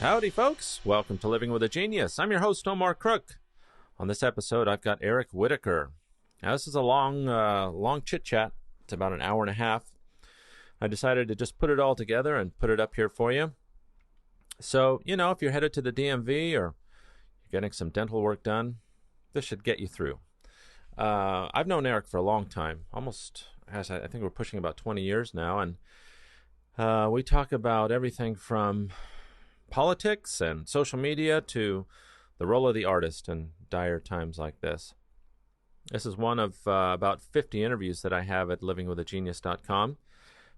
Howdy, folks. Welcome to Living with a Genius. I'm your host, Omar Crook. On this episode, I've got Eric Whitacre. Now, this is a long chit-chat. It's about an hour and a half. I decided to just put it all together and put it up here for you. So, if you're headed to the DMV or you're getting some dental work done, this should get you through. I've known Eric for a long time, almost, I think we're pushing about 20 years now, and we talk about everything from politics and social media to the role of the artist in dire times like this. This is one of about 50 interviews that I have at livingwithagenius.com.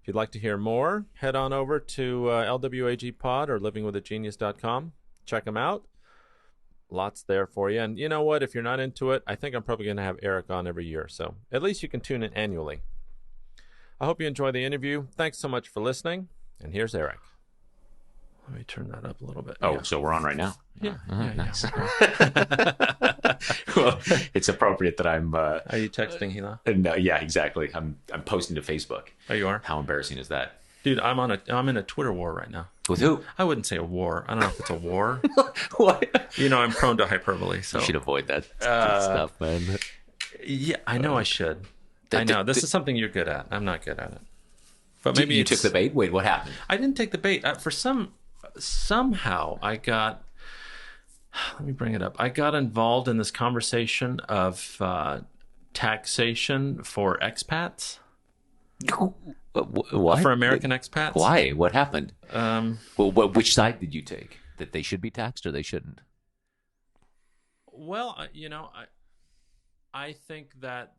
If you'd like to hear more, head on over to LWAG Pod or livingwithagenius.com. Check them out. Lots there for you. And you know what? If you're not into it, I think I'm probably going to have Eric on every year. So at least you can tune in annually. I hope you enjoy the interview. Thanks so much for listening. And here's Eric. Let me turn that up a little bit. Oh, yeah. So we're on right now? Yeah. Nice. Well, it's appropriate that I'm... Are you texting Hila? No, yeah, exactly. I'm posting to Facebook. Oh, you are? How embarrassing is that? Dude, I'm in a Twitter war right now. With who? I wouldn't say a war. I don't know if it's a war. What? I'm prone to hyperbole. So you should avoid that stuff, man. Yeah, I know I should. I know. This is something you're good at. I'm not good at it. But maybe you took the bait? Wait, what happened? I didn't take the bait. Somehow I got... Let me bring it up. I got involved in this conversation of taxation for expats. What? For American expats. Why? What happened? Which side did you take? That they should be taxed or they shouldn't? Well, I think that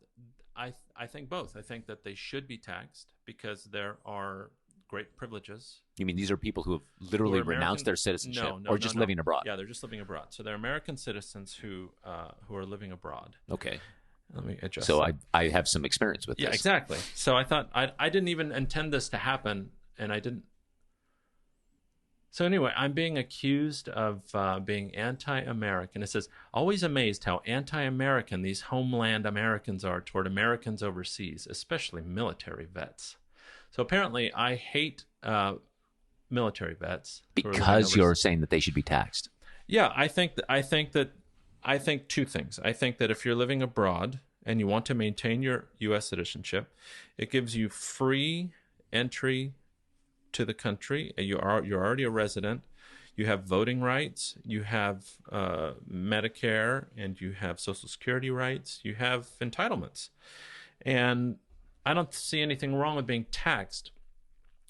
I think both. I think that they should be taxed because there are great privileges. You mean these are people who have literally renounced their citizenship or just living abroad? Yeah, they're just living abroad. So they're American citizens who are living abroad. Okay. Let me adjust. So I have some experience with this. Yeah, exactly. So I thought I didn't even intend this to happen, and I didn't. So anyway, I'm being accused of being anti-American. It says, always amazed how anti-American these homeland Americans are toward Americans overseas, especially military vets. So apparently I hate military vets. Because you're saying that they should be taxed. Yeah, I think two things. I think that if you're living abroad and you want to maintain your U.S. citizenship, it gives you free entry to the country. You're already a resident. You have voting rights. You have Medicare, and you have Social Security rights. You have entitlements, and I don't see anything wrong with being taxed.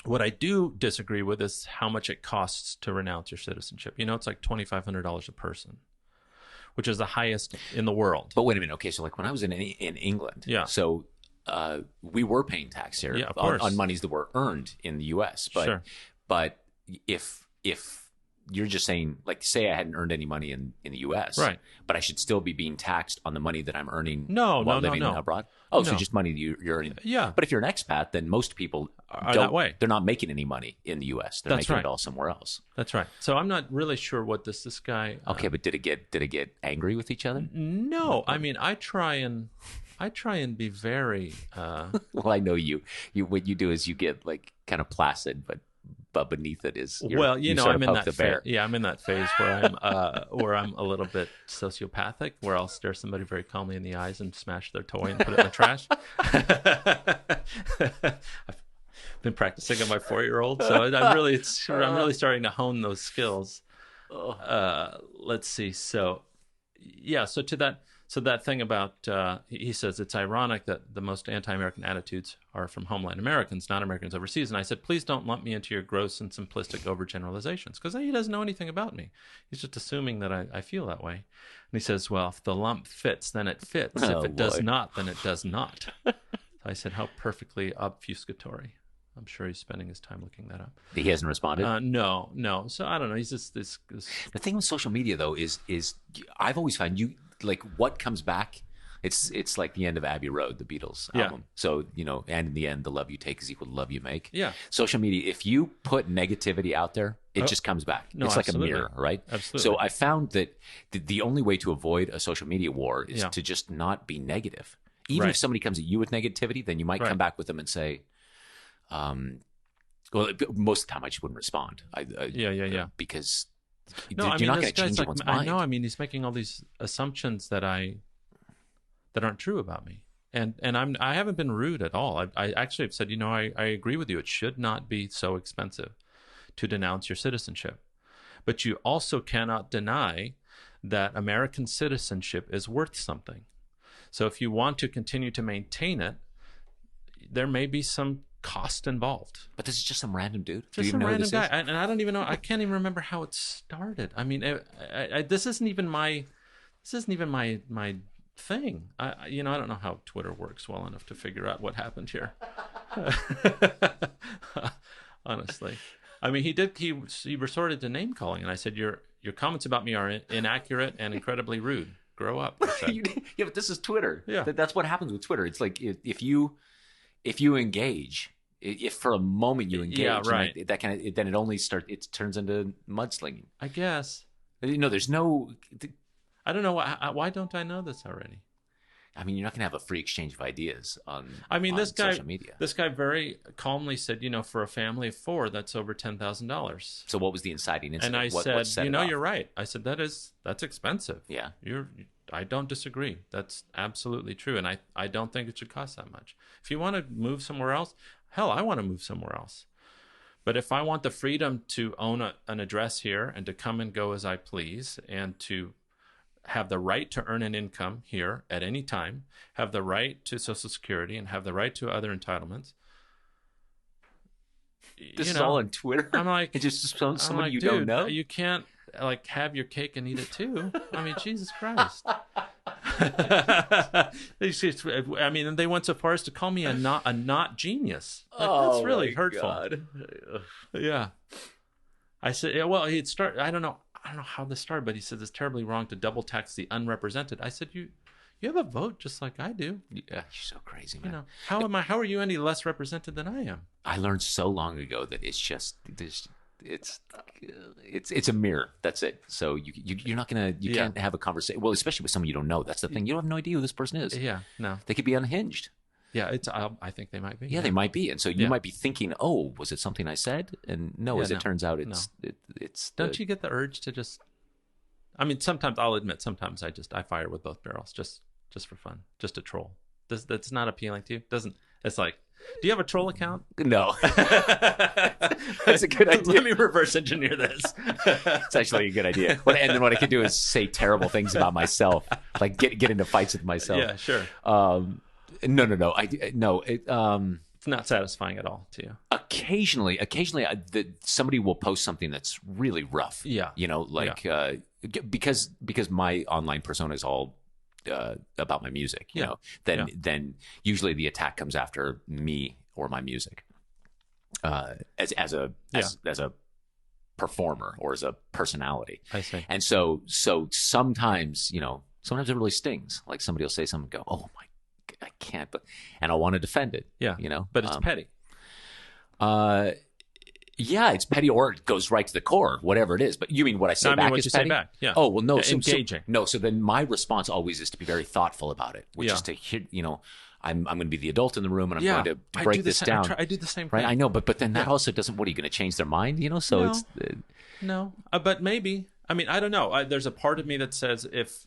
What I do disagree with is how much it costs to renounce your citizenship. It's like $2,500 a person, which is the highest in the world. But wait a minute. Okay, so like when I was in England, yeah. So we were paying tax here on monies that were earned in the U.S. But sure. But if you're just saying, like, say I hadn't earned any money in the U.S., right? But I should still be being taxed on the money that I'm earning while living abroad. Oh, so just money that you're earning. Yeah. But if you're an expat, then most people are that way. They're not making any money in the U.S. They're making it all somewhere else. That's right. So I'm not really sure what this guy. Okay, but did it get angry with each other? No, I mean I try and be very. Well, I know you. What you do is you get like kind of placid, but beneath it is I'm in that phase. Yeah, I'm in that phase where I'm a little bit sociopathic, where I'll stare somebody very calmly in the eyes and smash their toy and put it in the trash. I've been practicing on my 4-year-old, so I'm really starting to hone those skills. Let's see. So that thing about, he says it's ironic that the most anti-American attitudes are from homeland Americans, not Americans overseas. And I said, please don't lump me into your gross and simplistic overgeneralizations, because he doesn't know anything about me. He's just assuming that I feel that way. And he says, well, if the lump fits, then it fits. If it does not, then it does not. So I said, how perfectly obfuscatory. I'm sure he's spending his time looking that up. He hasn't responded? No. So I don't know. He's just this. The thing with social media, though, is I've always found like what comes back, it's like the end of Abbey Road, the Beatles album. So, and in the end, the love you take is equal to the love you make. Yeah. Social media, if you put negativity out there, it just comes back. No, it's absolutely. Like a mirror, right? Absolutely. So I found that the only way to avoid a social media war is to just not be negative. Even if somebody comes at you with negativity, then you might come back with them and say, well, most of the time I just wouldn't respond. Yeah. Because No, I you're mean, not this going to guy's change like, anyone's I mind. know. I mean, he's making all these assumptions that aren't true about me. And I haven't been rude at all. I actually have said, I agree with you. It should not be so expensive to denounce your citizenship. But you also cannot deny that American citizenship is worth something. So if you want to continue to maintain it, there may be some cost involved. But this is just some random dude. Just some random guy. And I don't even know. I can't even remember how it started. I mean, this isn't even my thing. I don't know how Twitter works well enough to figure out what happened here. Honestly, I mean, he resorted to name calling, and I said, your comments about me are inaccurate and incredibly rude. Grow up. Yeah, but this is Twitter. Yeah, that's what happens with Twitter. It's like if you engage, if for a moment you engage, yeah, right. That kind of then it turns into mudslinging. I guess. There's no. I don't know why don't I know this already? I mean, you're not going to have a free exchange of ideas on. This guy, social media. This guy very calmly said, for a family of 4, that's over $10,000. So what was the inciting incident? And I said, you're right. I said that's expensive. Yeah, I don't disagree. That's absolutely true, and I don't think it should cost that much. If you want to move somewhere else, hell, I want to move somewhere else. But if I want the freedom to own an address here and to come and go as I please, and to have the right to earn an income here at any time, have the right to Social Security, and have the right to other entitlements. This is all on Twitter. I'm like, it's just someone you dude, don't know. You can't have your cake and eat it too. I mean, Jesus Christ. I mean, and they went so far as to call me a not genius. That's really hurtful. God. Yeah. I said, well, I don't know how this started, but he said it's terribly wrong to double tax the unrepresented. I said, you have a vote just like I do. Yeah, you're so crazy, man. How are you any less represented than I am? I learned so long ago that it's just it's a mirror. That's it. So you're not gonna can't have a conversation. Well, especially with someone you don't know. That's the thing. You don't have no idea who this person is. Yeah, no. They could be unhinged. Yeah, I think they might be. Yeah, they might be, and so you might be thinking, "Oh, was it something I said?" And no, it turns out, it's. Don't you get the urge to just? I mean, sometimes I'll admit, sometimes I fire with both barrels just for fun, just to troll. That's not appealing to you. It's like, do you have a troll account? No. That's a good idea. Let me reverse engineer this. It's actually a good idea. And then what I could do is say terrible things about myself, like get into fights with myself. Yeah, sure. No. It's not satisfying at all to you. Occasionally, somebody will post something that's really rough. Yeah. Because my online persona is all about my music. Then usually the attack comes after me or my music, as a performer or as a personality. I see. And so sometimes it really stings. Like somebody will say something, and go, "Oh my, I can't," and I want to defend it. Yeah, but it's petty. Yeah, it's petty, or it goes right to the core, whatever it is. But you mean what I say back is petty? Say back, yeah. Oh, well, no. Engaging. So then my response always is to be very thoughtful about it, which is to hear, I'm going to be the adult in the room, and I'm going to break this down. I do the same thing. Right, I know, but then that also doesn't, what are you going to change their mind, So no. it's... No, but maybe. I mean, I don't know. There's a part of me that says if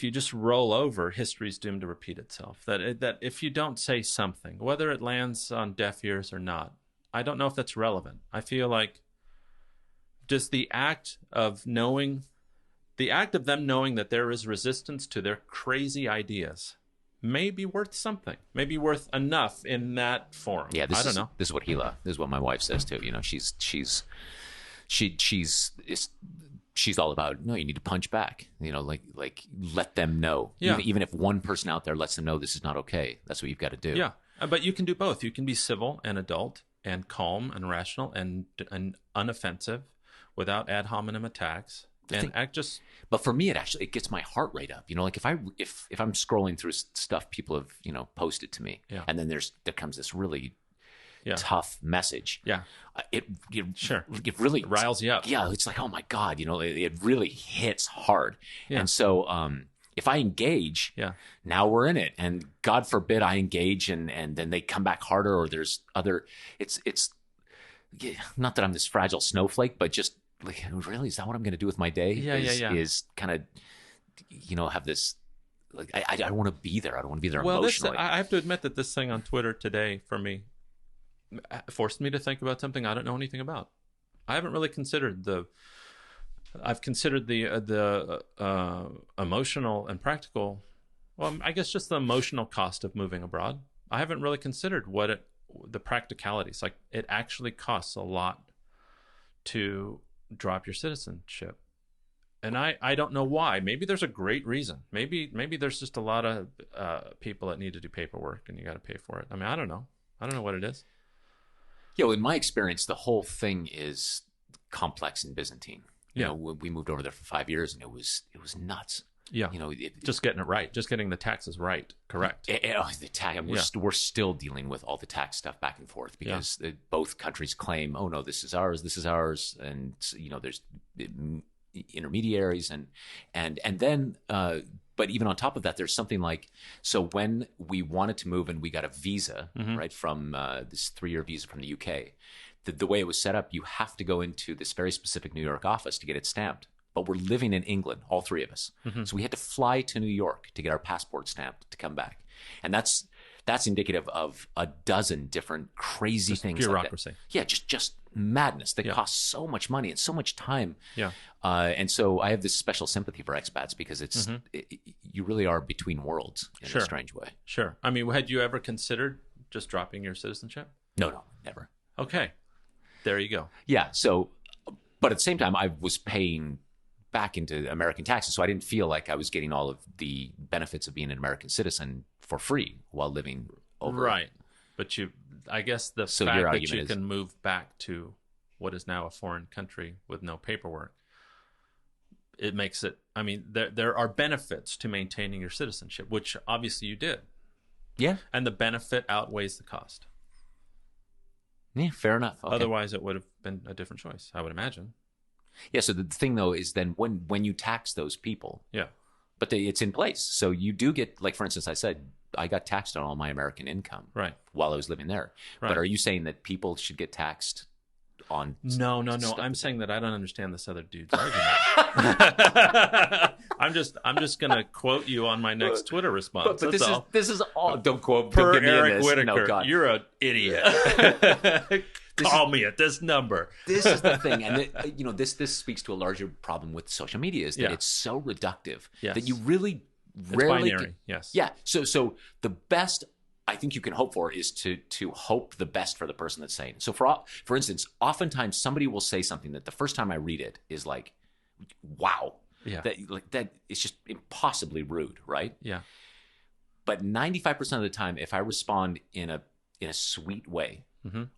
you just roll over, history's doomed to repeat itself. That if you don't say something, whether it lands on deaf ears or not, I don't know if that's relevant. I feel like just the act of them knowing that there is resistance to their crazy ideas may be worth something, maybe worth enough in that forum. Yeah, I don't know. This is what my wife says too. She's all about, no, you need to punch back. Like let them know. Yeah. Even if one person out there lets them know this is not okay, that's what you've got to do. Yeah, but you can do both. You can be civil and adult and calm and rational and unoffensive without ad hominem attacks. But for me, it gets my heart rate up. Like if I'm scrolling through stuff people have posted to me, and then there comes this really tough message. Yeah, it really riles you up. Yeah, it's like, oh my God, it really hits hard. Yeah. And so if I engage, now we're in it, and God forbid I engage and then they come back harder, or there's other. It's not that I'm this fragile snowflake, but just like, really, is that what I'm going to do with my day? Is kind of, have this, like, I don't want to be there. I don't want to be there emotionally. I have to admit that this thing on Twitter today for me forced me to think about something I don't know anything about. I haven't really considered I've considered the emotional and practical, well, I guess just the emotional cost of moving abroad. I haven't really considered the practicalities. Like, it actually costs a lot to drop your citizenship. And I don't know why. Maybe there's a great reason. Maybe there's just a lot of people that need to do paperwork and you got to pay for it. I mean, I don't know. I don't know what it is. Yeah, well, in my experience, the whole thing is complex and Byzantine. You know, we moved over there for 5 years, and it was nuts. Yeah, just getting it right, just getting the taxes right, correct. The tax, we're still dealing with all the tax stuff back and forth because both countries claim, oh no, this is ours, and there's intermediaries and then. But even on top of that, there's something like, so when we wanted to move and we got a visa, right, from this 3-year visa from the UK, the way it was set up, you have to go into this very specific New York office to get it stamped. But we're living in England, all three of us. So we had to fly to New York to get our passport stamped to come back. And that's indicative of a dozen different crazy just things. Bureaucracy. Like that. Yeah, just madness that costs so much money and so much time. Yeah. And so I have this special sympathy for expats because it's you really are between worlds in a strange way. Sure. I mean, had you ever considered just dropping your citizenship? No, never. Okay. There you go. Yeah. So, but at the same time, I was paying back into American taxes, so I didn't feel like I was getting all of the benefits of being an American citizen for free while living over. Right. But I guess the fact that you can move back to what is now a foreign country with no paperwork, it makes it, I mean, there are benefits to maintaining your citizenship, which obviously you did. Yeah. And the benefit outweighs the cost. Yeah, fair enough. Okay. Otherwise, it would have been a different choice, I would imagine. Yeah, so the thing, though, is then when you tax those people, but it's in place. So you do get, like, for instance, I said, I got taxed on all my American income while I was living there. Right. But are you saying that people should get taxed on No. I'm saying that I don't understand this other dude's argument. I'm just going to quote you on my next Twitter response. But this is all. Don't quote. Per don't get me Eric in this. Whitacre, No, God. you're an idiot. Call me at this number. This is the thing, and this speaks to a larger problem with social media is that it's so reductive that you really rarely. It's binary. Yes. Yeah. So the best I think you can hope for is to hope the best for the person that's saying it. So for instance, oftentimes somebody will say something that the first time I read it is like, wow. Yeah. That it's just impossibly rude, right? Yeah. But 95% of the time, if I respond in a sweet way,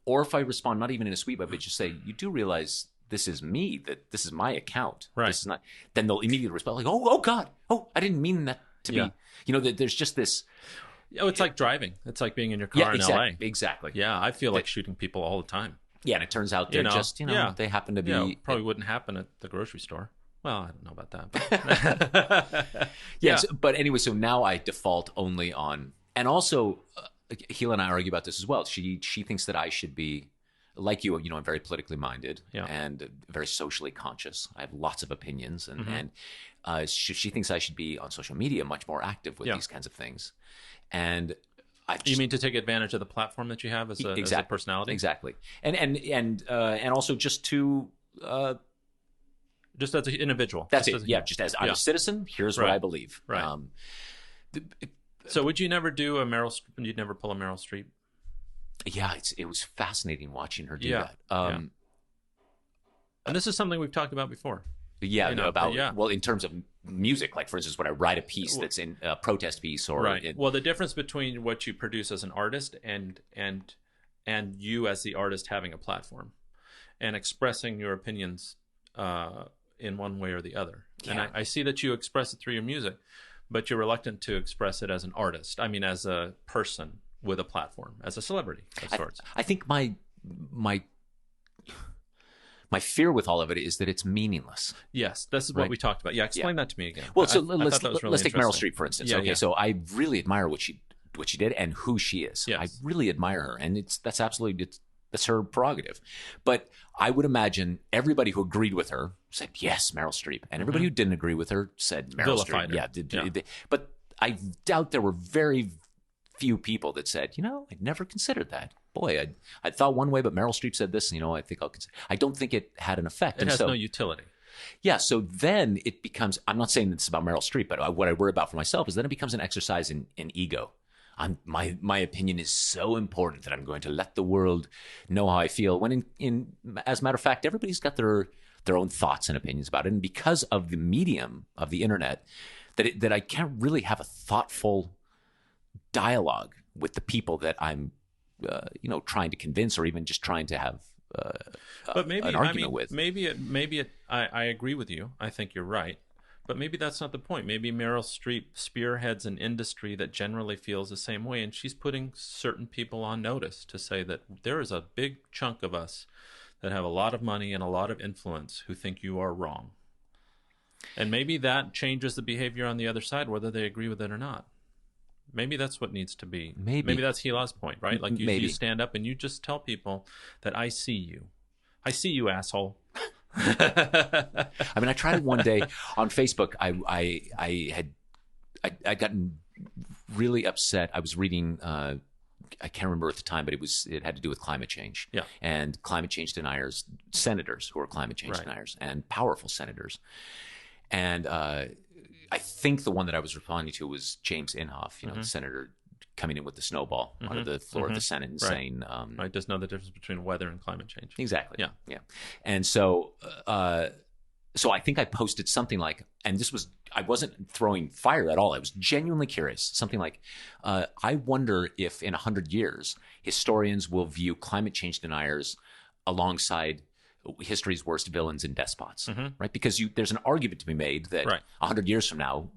or if I respond not even in a sweet way, but just say, you do realize this is me, that this is my account. Right. This is not. Then they'll immediately respond like, oh God, I didn't mean that to be. There's just this. Oh, it's like driving. It's like being in your car in LA. Exactly. Yeah, I feel like shooting people all the time. Yeah, and it turns out they're just they happen to be. Probably wouldn't happen at the grocery store. Well, I don't know about that. But yes, but anyway, so now I default only on, and also, Hila and I argue about this as well. She thinks that I should be like you. I'm very politically minded and very socially conscious. I have lots of opinions, and she thinks I should be on social media much more active with these kinds of things. And you mean to take advantage of the platform that you have as a personality? Exactly, and also just to. Just as an individual. That's it. Just as I'm a citizen, here's what I believe. Right. So would you never do you'd never pull a Meryl Streep? Yeah, it was fascinating watching her do that. And this is something we've talked about before. Well, in terms of music, like for instance, when I write a piece that's in a protest piece or well, the difference between what you produce as an artist and you as the artist having a platform and expressing your opinions in one way or the other. And I see that you express it through your music, but you're reluctant to express it as an artist. I mean, as a person with a platform, as a celebrity of sorts. I think my fear with all of it is that it's meaningless. Yes, this is what we talked about. Yeah, explain that to me again. Well, so let's take Meryl Streep, for instance. So I really admire what she did and who she is. Yes. I really admire her, and that's absolutely That's her prerogative. But I would imagine everybody who agreed with her said, yes, Meryl Streep. And everybody who didn't agree with her said Meryl Vilified Streep. her. Yeah. But I doubt there were very few people that said, I'd never considered that. Boy, I thought one way, but Meryl Streep said this, I think I'll consider. I don't think it had an effect. It has no utility. Yeah, so then it becomes, I'm not saying it's about Meryl Streep, but what I worry about for myself is then it becomes an exercise in ego. My opinion is so important that I'm going to let the world know how I feel. When as a matter of fact, everybody's got their own thoughts and opinions about it. And because of the medium of the internet, that I can't really have a thoughtful dialogue with the people that I'm, trying to convince, or even just trying to have but maybe, an argument with. I agree with you. I think you're right. But maybe that's not the point. Maybe Meryl Streep spearheads an industry that generally feels the same way, and she's putting certain people on notice to say that there is a big chunk of us that have a lot of money and a lot of influence who think you are wrong. And maybe that changes the behavior on the other side, whether they agree with it or not. Maybe that's what needs to be. Maybe that's Hila's point, right? Like you stand up and you just tell people that I see you. I see you, asshole. I mean, I tried it one day on Facebook. I had gotten really upset. I was reading, I can't remember at the time, but it had to do with climate change. Yeah. And climate change deniers, senators who are climate change deniers, and powerful senators. And I think the one that I was responding to was James Inhofe, the senator coming in with the snowball onto the floor of the Senate and saying, doesn't know the difference between weather and climate change. Exactly. Yeah. And so I think I posted something like, and I wasn't throwing fire at all. I was genuinely curious. Something like, I wonder if in 100 years, historians will view climate change deniers alongside history's worst villains and despots, right? Because there's an argument to be made that 100 years from now,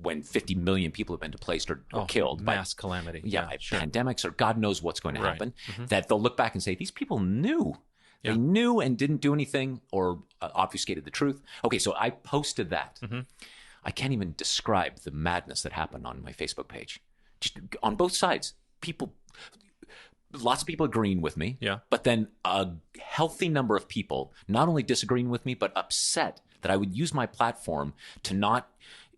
when 50 million people have been displaced or killed mass calamity. By pandemics or God knows what's going to happen, that they'll look back and say, these people knew. They knew and didn't do anything or obfuscated the truth. Okay, so I posted that. I can't even describe the madness that happened on my Facebook page. Just on both sides, lots of people agreeing with me, but then a healthy number of people not only disagreeing with me, but upset that I would use my platform to not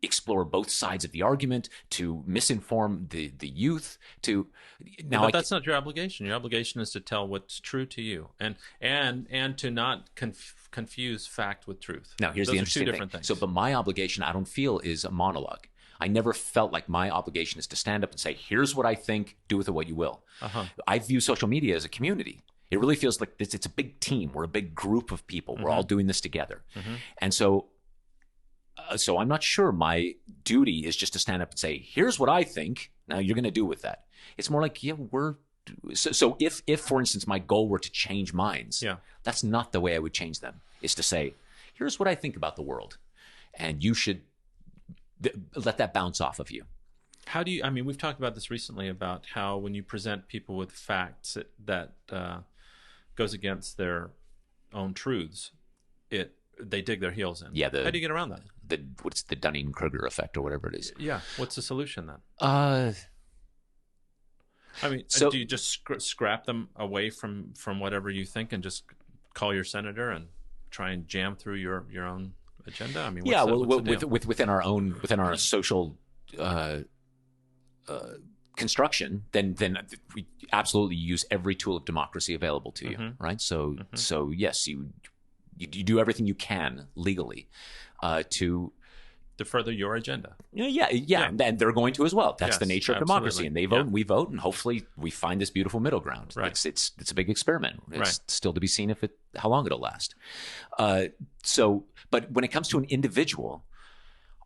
explore both sides of the argument, to misinform the youth, but that's not your obligation. Your obligation is to tell what's true to you, and to not confuse fact with truth. Now, here's the interesting two different things. So, but my obligation, I don't feel, is a monologue. I never felt like my obligation is to stand up and say, here's what I think, do with it what you will. I view social media as a community. It really feels like it's a big team. We're a big group of people. We're all doing this together. And so I'm not sure my duty is just to stand up and say, here's what I think. Now you're going to do with that. It's more like, so if, for instance, my goal were to change minds, that's not the way I would change them, is to say, here's what I think about the world. And you should let that bounce off of you. How do you, we've talked about this recently about how when you present people with facts that goes against their own truths, they dig their heels in. Yeah. How do you get around that? What's the Dunning-Kruger effect or whatever it is? Yeah. What's the solution then? So, do you just scrap them away from whatever you think and just call your senator and try and jam through your own agenda? Within our social construction, then we absolutely use every tool of democracy available to you, right? So yes, you do everything you can legally to further your agenda. Yeah, and they're going to as well. That's the nature of democracy, and they vote and we vote, and hopefully we find this beautiful middle ground. Right. It's a big experiment. It's still to be seen how long it'll last. But when it comes to an individual,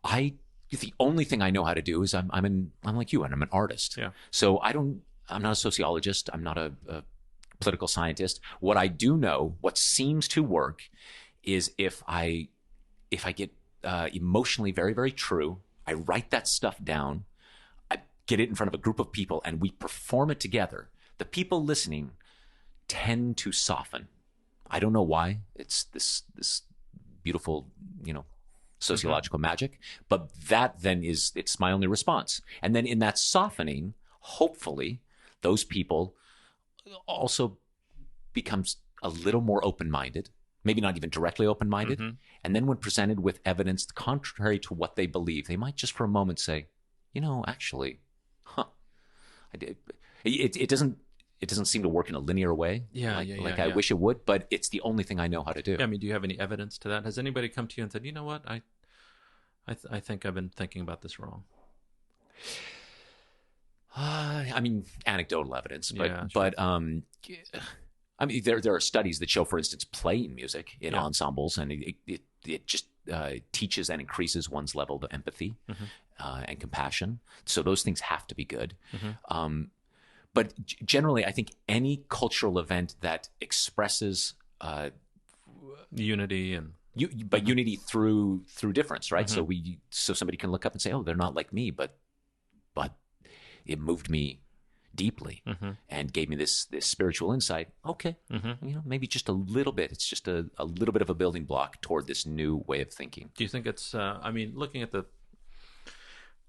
the only thing I know how to do is I'm like you, and I'm an artist. Yeah. So I'm not a sociologist. I'm not a political scientist. What I do know, what seems to work, is if I get emotionally very, very true, I write that stuff down, I get it in front of a group of people, and we perform it together. The people listening tend to soften. I don't know why. It's this beautiful, sociological magic, but that then it's my only response. And then in that softening, hopefully, those people also becomes a little more open-minded, maybe not even directly open-minded. Mm-hmm. And then when presented with evidence contrary to what they believe, they might just for a moment say, actually, I did. It doesn't seem to work in a linear way. I wish it would, but it's the only thing I know how to do. Yeah, I mean, do you have any evidence to that? Has anybody come to you and said, you know what, I think I've been thinking about this wrong? I mean, anecdotal evidence, but Yeah, sure. but I mean, there are studies that show, for instance, playing music in ensembles, and it just teaches and increases one's level of empathy and compassion. So those things have to be good. But generally, I think any cultural event that expresses unity and unity through difference, right? So somebody can look up and say, "Oh, they're not like me," but it moved me deeply and gave me this spiritual insight. Okay, maybe just a little bit. It's just a little bit of a building block toward this new way of thinking. Do you think it's? I mean, looking at the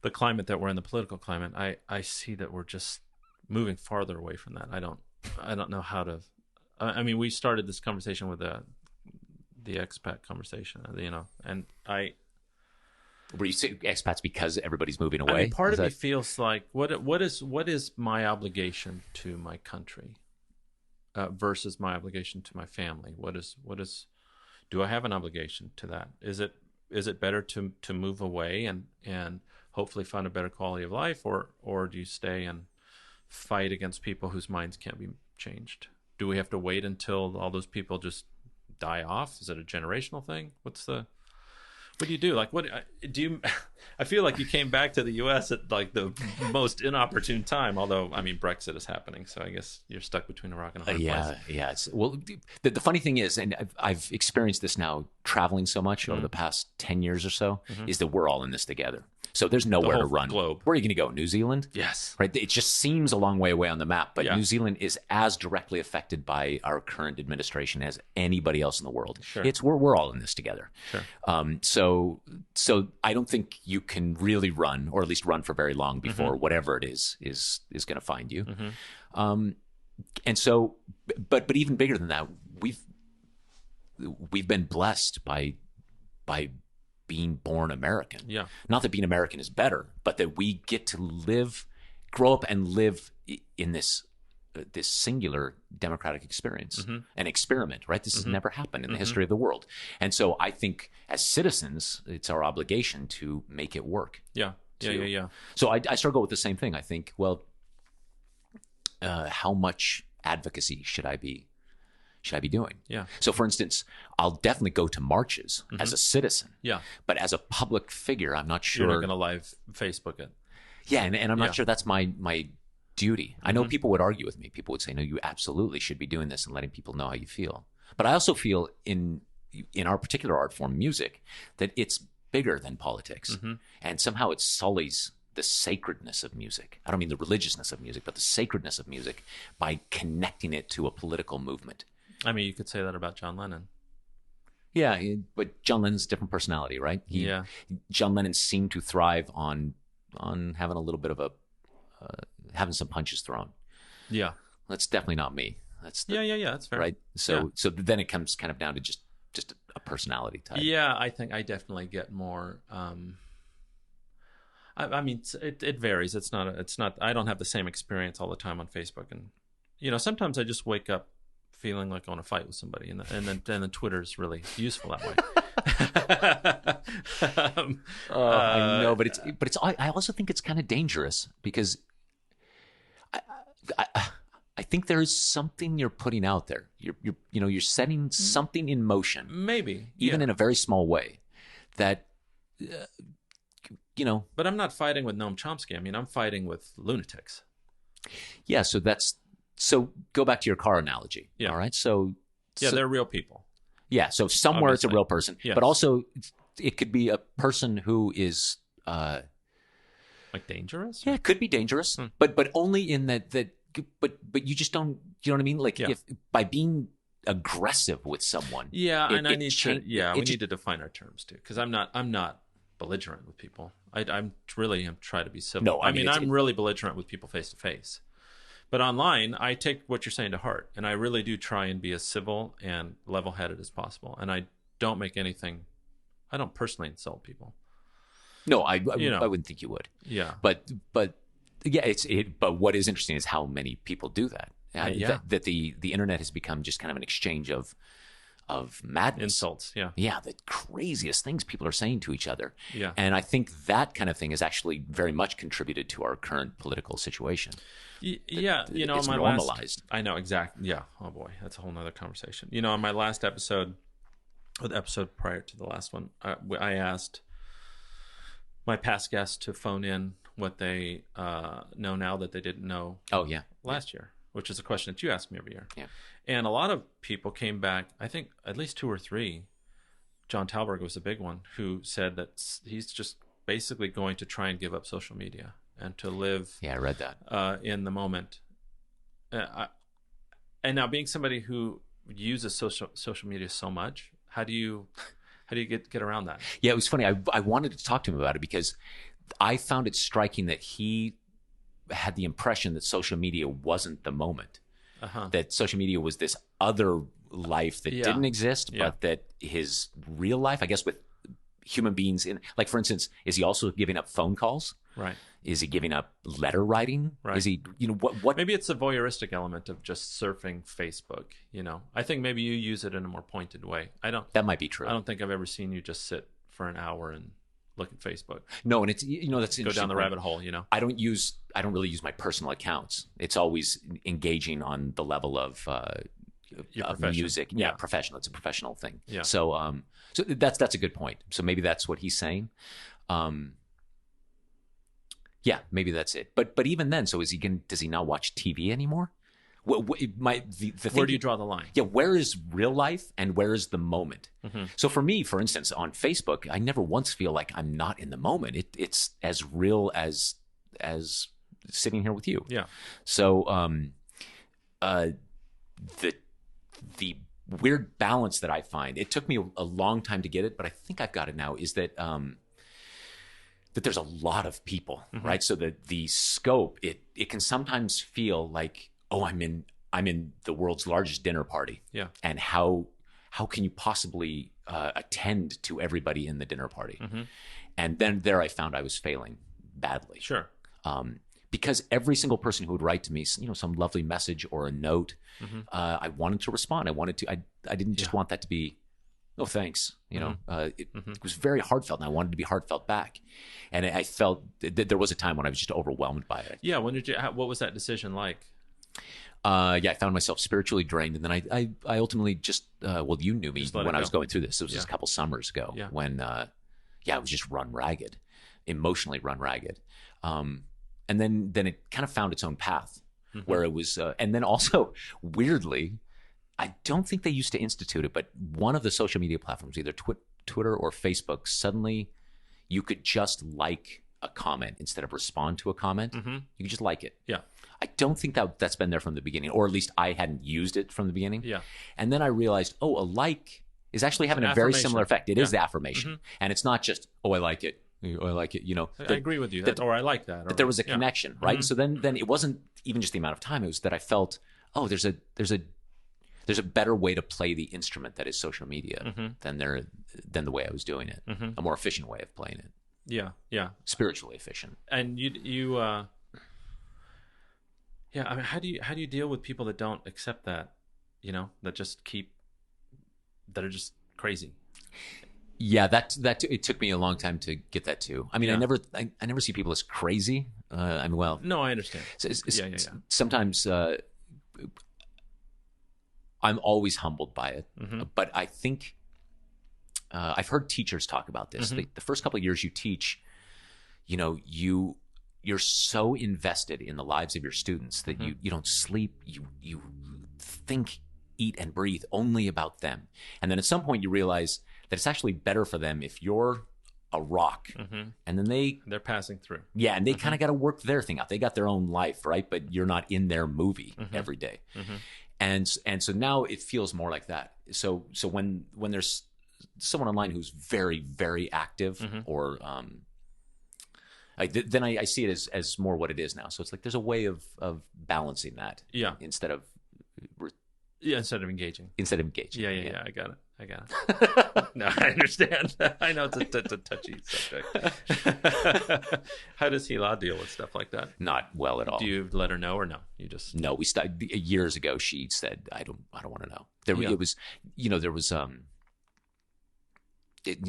climate that we're in, the political climate, I see that we're just moving farther away from that. I don't know how to. I mean, we started this conversation with the expat conversation, and I. Were you saying expats because everybody's moving away? I mean, part of me feels like what is my obligation to my country versus my obligation to my family? What is do I have an obligation to that? Is it better to move away and hopefully find a better quality of life, or do you stay and fight against people whose minds can't be changed? Do we have to wait until all those people just die off? Is it a generational thing? What do you do? Like, what do you? I feel like you came back to the U.S. at like the most inopportune time. Although, I mean, Brexit is happening, so I guess you're stuck between a rock and a hard place. Yeah. Well, the funny thing is, and I've experienced this now traveling so much over the past 10 years or so, is that we're all in this together. So there's nowhere to run. Globe. Where are you going to go? New Zealand? Yes. Right. It just seems a long way away on the map, but New Zealand is as directly affected by our current administration as anybody else in the world. Sure. We're all in this together. Sure. So I don't think you can really run, or at least run for very long before whatever it is going to find you. And so, but even bigger than that, we've been blessed by being born American. Yeah. Not Not that being American is better, but that we get to grow up and live in this singular democratic experience, an experiment, right? This has never happened in the history of the world. And so I think as citizens, it's our obligation to make it work. Yeah. So I struggle with the same thing. I think, well, how much advocacy should I be doing? Yeah. So for instance, I'll definitely go to marches as a citizen. Yeah. But as a public figure, I'm not sure. You're not going to live Facebook it. Yeah. And I'm not sure that's my duty. I know people would argue with me. People would say, no, you absolutely should be doing this and letting people know how you feel. But I also feel in our particular art form, music, that it's bigger than politics. And somehow it sullies the sacredness of music. I don't mean the religiousness of music, but the sacredness of music by connecting it to a political movement. I mean, you could say that about John Lennon. Yeah, but John Lennon's a different personality, right? John Lennon seemed to thrive on having a little bit of having some punches thrown. Yeah, that's definitely not me. That's that's fair. Right. So then it comes kind of down to just a personality type. Yeah, I think I definitely get more. I mean, it varies. It's not. I don't have the same experience all the time on Facebook, and sometimes I just wake up feeling like I want to fight with somebody, and then Twitter is really useful that way. I know, but it's. I also think it's kind of dangerous because I think there is something you're putting out there. You're setting something in motion, maybe even in a very small way, that. But I'm not fighting with Noam Chomsky. I mean, I'm fighting with lunatics. Yeah, so go back to your car analogy. Yeah. All right. So they're real people. Yeah. So somewhere obviously. It's a real person, yes. But also it could be a person who is like dangerous. Yeah, it could be dangerous, but only in that. But you just don't. You know what I mean? Like if by being aggressive with someone. Yeah, we need to define our terms too, because I'm not belligerent with people. I'm trying to be civil. No, I mean I'm really belligerent with people face to face. But online, I take what you're saying to heart, and I really do try and be as civil and level-headed as possible. And I don't make anything. I don't personally insult people. No, I wouldn't think you would. Yeah. But yeah, but what is interesting is how many people do that. That the internet has become just kind of an exchange of madness. Insults, yeah. Yeah, the craziest things people are saying to each other. Yeah. And I think that kind of thing has actually very much contributed to our current political situation. Yeah, it's on my normalized. I know, exactly. Yeah. Oh boy, that's a whole nother conversation. On my last episode, or the episode prior to the last one, I asked my past guests to phone in what they know now that they didn't know last year, which is a question that you ask me every year. Yeah. And a lot of people came back, I think at least 2 or 3. John Talberg was a big one, who said that he's just basically going to try and give up social media and to live I read that. In the moment. And now, being somebody who uses social media so much, how do you get around that? Yeah, it was funny. I wanted to talk to him about it because I found it striking that he had the impression that social media wasn't the moment. That social media was this other life that didn't exist, but that his real life, I guess, with human beings like, for instance, is he also giving up phone calls? Right. Is he giving up letter writing? Right. Is he, what? Maybe it's a voyeuristic element of just surfing Facebook. I think maybe you use it in a more pointed way. That might be true. I don't think I've ever seen you just sit for an hour and look at Facebook. No, and it's that's go down the rabbit hole. I don't really use my personal accounts. It's always engaging on the level of music. Yeah, professional. It's a professional thing. Yeah. So that's a good point. So maybe that's what he's saying. Yeah, maybe that's it. But even then, so does he not watch TV anymore? Where do you draw the line? Yeah, where is real life and where is the moment? Mm-hmm. So for me, for instance, on Facebook, I never once feel like I'm not in the moment. It's as real as sitting here with you. Yeah. So the weird balance that I find, it took me a long time to get it, but I think I've got it now, is that that there's a lot of people, mm-hmm. right? So the scope, it can sometimes feel like, oh, I'm in the world's largest dinner party. Yeah. And how can you possibly attend to everybody in the dinner party? Mm-hmm. And then there I found I was failing badly. Sure. Because every single person who would write to me, some lovely message or a note, mm-hmm. I wanted to respond. I didn't just want that to be, oh, thanks. Mm-hmm. It was very heartfelt, and I wanted to be heartfelt back. And I felt that there was a time when I was just overwhelmed by it. Yeah. What was that decision like? I found myself spiritually drained, and then I ultimately just you knew me when I was going through this. It was just a couple summers ago when I was just run ragged, emotionally run ragged, and then it kind of found its own path, mm-hmm. where it was, and then also weirdly, I don't think they used to institute it, but one of the social media platforms, either Twitter or Facebook, suddenly you could just like a comment instead of respond to a comment. Mm-hmm. You could just like it. Yeah. I don't think that's been there from the beginning, or at least I hadn't used it from the beginning. Yeah. And then I realized, a like is actually having a very similar effect. It is the affirmation. Mm-hmm. And it's not just, I like it. Oh, I like it. I agree with you. Or I like that. That there was a connection, right? Mm-hmm. So then it wasn't even just the amount of time. It was that I felt, there's a better way to play the instrument that is social media mm-hmm. than the way I was doing it. Mm-hmm. A more efficient way of playing it. Yeah, yeah. Spiritually efficient. And you I mean, how do you deal with people that don't accept that, that are just crazy? Yeah, that it took me a long time to get that too. I mean, I never see people as crazy. No, I understand. Sometimes I'm always humbled by it, mm-hmm. But I think I've heard teachers talk about this. Mm-hmm. The first couple of years you teach, you're so invested in the lives of your students that mm-hmm. you don't sleep. You think, eat, and breathe only about them. And then at some point you realize that it's actually better for them if you're a rock, mm-hmm. and then they're passing through. Yeah, and they mm-hmm. kind of got to work their thing out. They got their own life, right? But you're not in their movie mm-hmm. every day. Mm-hmm. And so now it feels more like that. So when there's someone online who's very, very active mm-hmm. or Then I see it as more what it is now. So it's like there's a way of balancing that. Yeah. Instead of engaging. Yeah. I got it. No, I understand. I know it's a touchy subject. How does Hila deal with stuff like that? Not well at all. Do you let her know or no? You just no. We started years ago. She said, "I don't want to know." It was, there was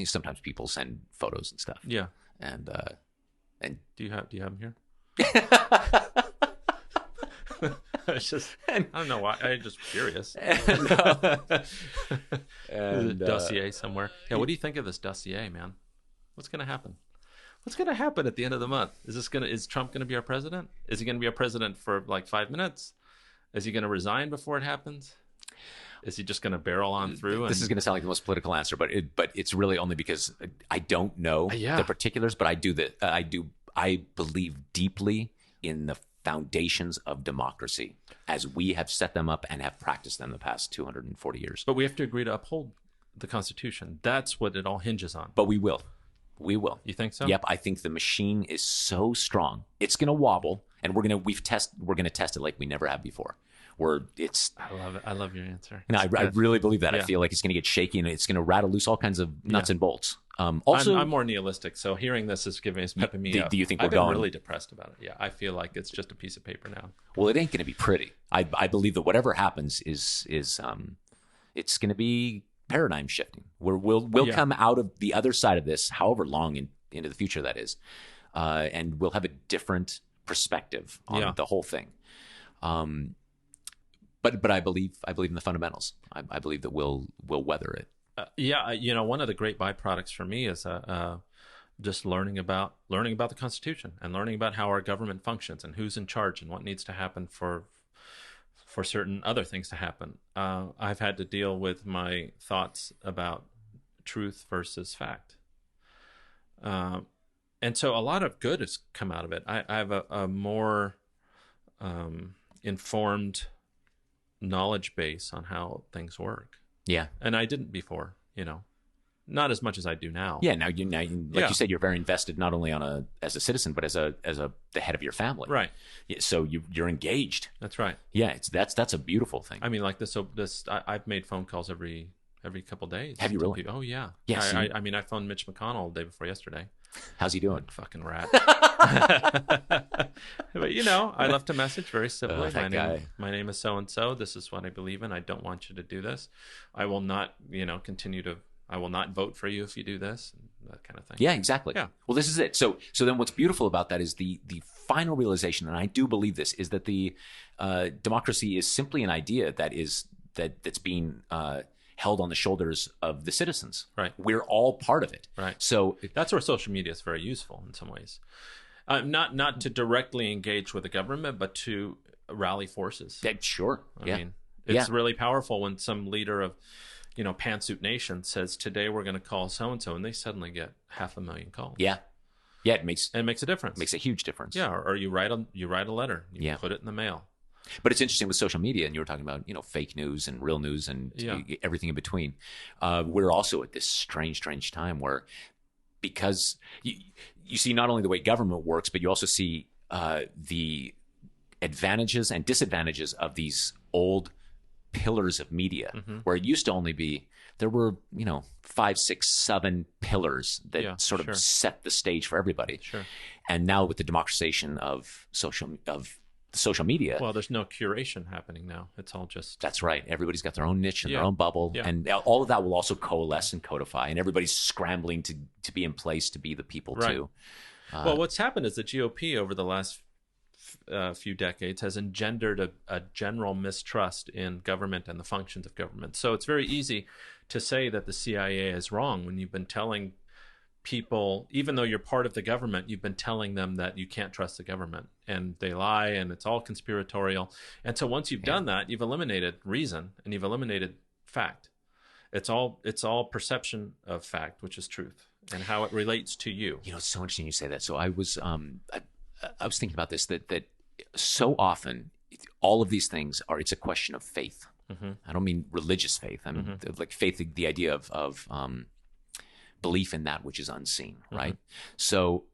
sometimes people send photos and stuff. Yeah. And do you have them here? I don't know why. I'm just curious. And dossier somewhere. Yeah. What do you think of this dossier, man? What's going to happen? What's going to happen at the end of the month? Is Trump going to be our president? Is he going to be our president for like 5 minutes? Is he going to resign before it happens? Is he just going to barrel on through? This is going to sound like the most political answer, but it's really only because I don't know the particulars. But I believe deeply in the foundations of democracy as we have set them up and have practiced them the past 240 years. But we have to agree to uphold the Constitution. That's what it all hinges on. But we will. You think so? Yep. I think the machine is so strong. It's going to wobble, and we're going to test it like we never have before. I love it. I love your answer. No, I really believe that. Yeah. I feel like it's going to get shaky and it's going to rattle loose all kinds of nuts and bolts. Also, I'm more nihilistic, so hearing this is pepping me up. Do you think I've been really depressed about it? Yeah, I feel like it's just a piece of paper now. Well, it ain't going to be pretty. I believe that whatever happens is it's going to be paradigm shifting. We'll come out of the other side of this, however long into the future that is, and we'll have a different perspective on the whole thing. But I believe in the fundamentals. I believe that we'll weather it. One of the great byproducts for me is just learning about the Constitution and learning about how our government functions and who's in charge and what needs to happen for certain other things to happen. I've had to deal with my thoughts about truth versus fact, and so a lot of good has come out of it. I have a more informed knowledge base on how things work. Yeah. And I didn't before, not as much as I do now. Yeah. Now you said, you're very invested, not only as a citizen, but as the head of your family. Right. Yeah, so you're engaged. That's right. Yeah. That's a beautiful thing. I mean, like I've made phone calls every couple days. Have you really? Oh yeah. Yes. I mean, I phoned Mitch McConnell the day before yesterday. How's he doing? Fucking rat. But I left a message very simply. My name is so and so. This is what I believe in. I don't want you to do this. I will not, I will not vote for you if you do this. That kind of thing. Yeah, exactly. Yeah. Well, this is it. So then what's beautiful about that is the final realization, and I do believe this, is that the democracy is simply an idea that's being held on the shoulders of the citizens. Right. We're all part of it. Right. So that's where social media is very useful in some ways. Not to directly engage with the government, but to rally forces. Yeah, sure. I mean, it's really powerful when some leader of, Pantsuit Nation says, today we're going to call so-and-so, and they suddenly get 500,000 calls. Yeah. Yeah, it makes a difference. Makes a huge difference. Yeah, or you write a letter. You put it in the mail. But it's interesting with social media, and you were talking about, fake news and real news and everything in between. We're also at this strange time where, because you see not only the way government works, but you also see the advantages and disadvantages of these old pillars of media, where it used to only be, there were, 5, 6, 7 pillars that sort of set the stage for everybody. Sure. And now with the democratization of social media. Well, there's no curation happening now. It's all just... That's right. Everybody's got their own niche and their own bubble. Yeah. And all of that will also coalesce and codify. And everybody's scrambling to be in place to be the people too. Well, what's happened is the GOP over the last few decades has engendered a general mistrust in government and the functions of government. So it's very easy to say that the CIA is wrong when you've been telling people, even though you're part of the government, you've been telling them that you can't trust the government, and they lie, and it's all conspiratorial. And so once you've done that, you've eliminated reason and you've eliminated fact. It's all perception of fact, which is truth, and how it relates to you. It's so interesting you say that. So I was thinking about this, that so often all of these things it's a question of faith. I don't mean religious faith. I mean like faith, the idea of belief in that which is unseen, right? So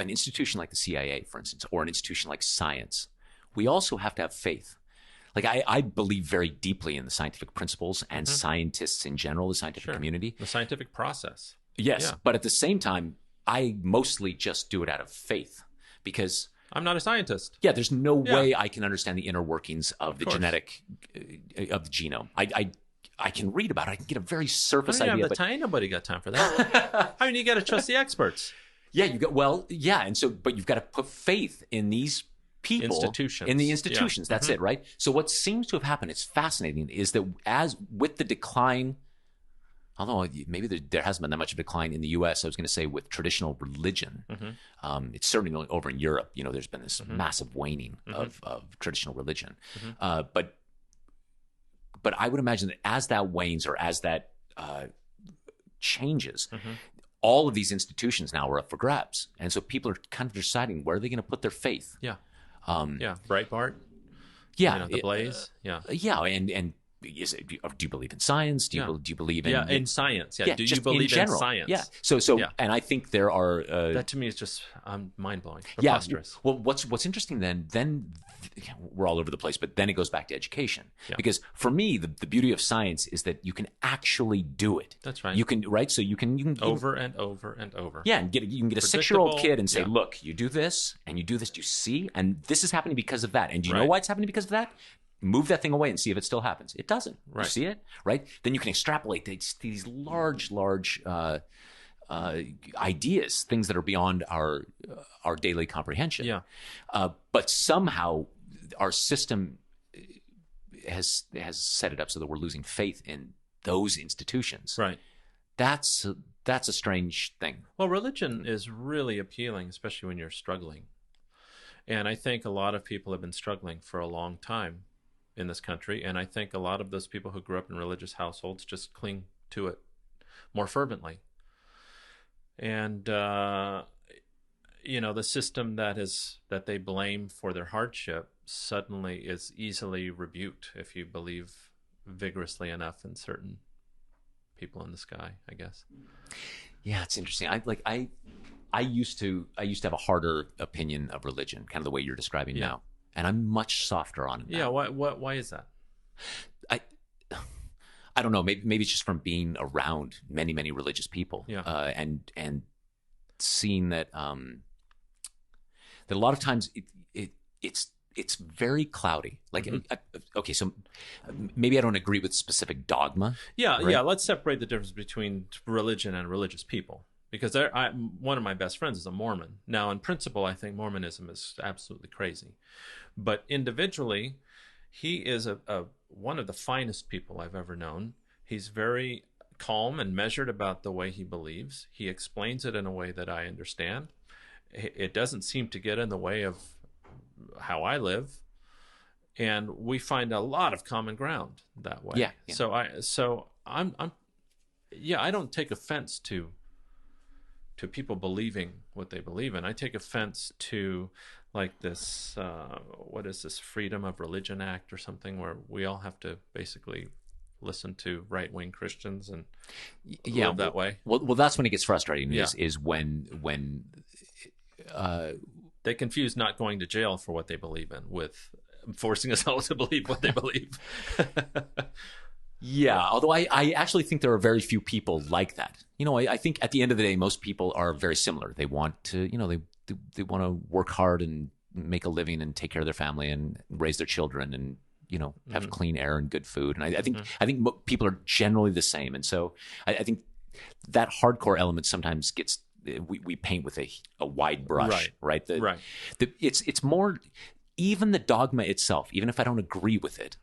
an institution like the CIA, for instance, or an institution like science, we also have to have faith. Like I believe very deeply in the scientific principles and scientists in general, the scientific community. The scientific process. Yes. Yeah. But at the same time, I mostly just do it out of faith because I'm not a scientist. yeah, there's no way I can understand the inner workings of the genetic, of the genome. I can read about it. I can get a very surface idea. But ain't nobody got time for that. I mean, you got to trust the experts. Yeah, and so, but you've got to put faith in these people, in the institutions. That's it, right? So what seems to have happened, it's fascinating, is that as with the decline, although maybe there hasn't been that much of a decline in the U.S., I was going to say with traditional religion, it's certainly over in Europe. You know, there's been this massive waning of traditional religion, but I would imagine that as that wanes or as that changes, all of these institutions now are up for grabs, and so people are kind of deciding where are they going to put their faith. Yeah. Breitbart. Yeah. The Blaze. And do you believe in science? Do you believe in in science? Yeah. Do you believe in general? science? Yeah. So and I think there are that to me is just mind blowing. Preposterous. Well, what's interesting then we're all over the place, but then it goes back to education because for me the beauty of science is that you can actually do it. That's right. You can so you can over and over and over. Yeah, and you can get a 6-year-old kid and say, look, you do this and you do this. Do you see? And this is happening because of that. And do you know why it's happening because of that? Move that thing away and see if it still happens. It doesn't. Right. You see it, right? Then you can extrapolate these large ideas, things that are beyond our daily comprehension. Yeah. But somehow our system has set it up so that we're losing faith in those institutions. Right. That's a strange thing. Well, religion is really appealing, especially when you're struggling. And I think a lot of people have been struggling for a long time in this country, and I think a lot of those people who grew up in religious households just cling to it more fervently. And the system that they blame for their hardship suddenly is easily rebuked if you believe vigorously enough in certain people in the sky, I guess. Yeah, it's interesting. I used to have a harder opinion of religion, kind of the way you're describing now. And I'm much softer on it now. Yeah, why is that? I don't know. Maybe it's just from being around many, many religious people, and seeing that that a lot of times it's very cloudy. Like, okay, so maybe I don't agree with specific dogma. Yeah, right? Let's separate the difference between religion and religious people. Because one of my best friends is a Mormon. Now, in principle, I think Mormonism is absolutely crazy. But individually, he is one of the finest people I've ever known. He's very calm and measured about the way he believes. He explains it in a way that I understand. It doesn't seem to get in the way of how I live. And we find a lot of common ground that way. Yeah. So I don't take offense to people believing what they believe in. I take offense to like this, what is this, Freedom of Religion Act or something, where we all have to basically listen to right-wing Christians and live that way. Well, that's when it gets frustrating is when they confuse not going to jail for what they believe in with forcing us all to believe what they believe. Yeah, although I actually think there are very few people like that. I think at the end of the day, most people are very similar. They want to, they want to work hard and make a living and take care of their family and raise their children and, have clean air and good food. And I think people are generally the same. And so I think that hardcore element sometimes gets, we paint with a wide brush, right? It's more, even the dogma itself, even if I don't agree with it,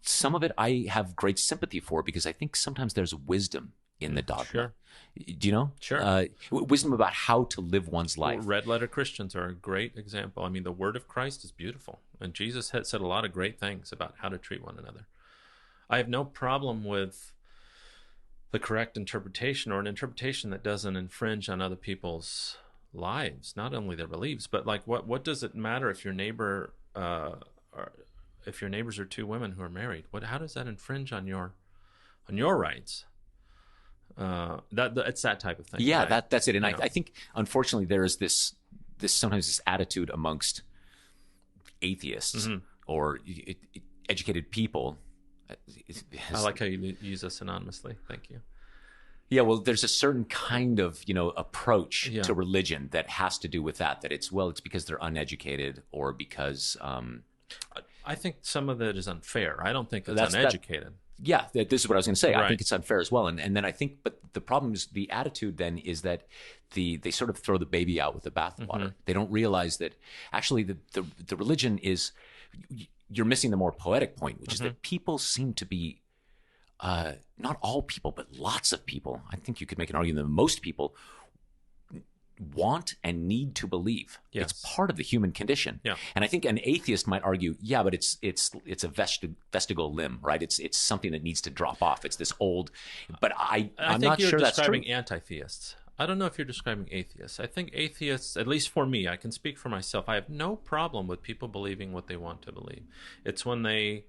some of it I have great sympathy for because I think sometimes there's wisdom in the dogma. Sure. Do you know? Sure. Wisdom about how to live one's life. Well, red letter Christians are a great example. I mean, the word of Christ is beautiful. And Jesus had said a lot of great things about how to treat one another. I have no problem with the correct interpretation or an interpretation that doesn't infringe on other people's lives, not only their beliefs, but like what does it matter if your neighbor if your neighbors are two women who are married? How does that infringe on your rights? It's that type of thing. Yeah, right? that's it. And You know. I think, unfortunately, there is this sometimes this attitude amongst atheists or educated people. I like how you use this synonymously. Thank you. Yeah, well, there's a certain kind of approach Yeah. to religion that has to do with that it's because they're uneducated or because I think some of it is unfair. I don't think it's That's- uneducated. yeah, this is what I was going to say. I Right. think it's unfair as well, and then I think, but the problem is the attitude then is that they sort of throw the baby out with the bathwater. They don't realize that actually the religion is, you're missing the more poetic point, which is that people seem to be, not all people, but lots of people. I think you could make an argument that most people want and need to believe. Yes. It's part of the human condition. Yeah. And I think an atheist might argue, yeah, but it's a vestigial limb, right? It's something that needs to drop off. It's this old, but I'm I think not you're sure that's true. describing anti-theists. I don't know if you're describing atheists. I think atheists, at least for me, I can speak for myself. I have no problem with people believing what they want to believe. It's when they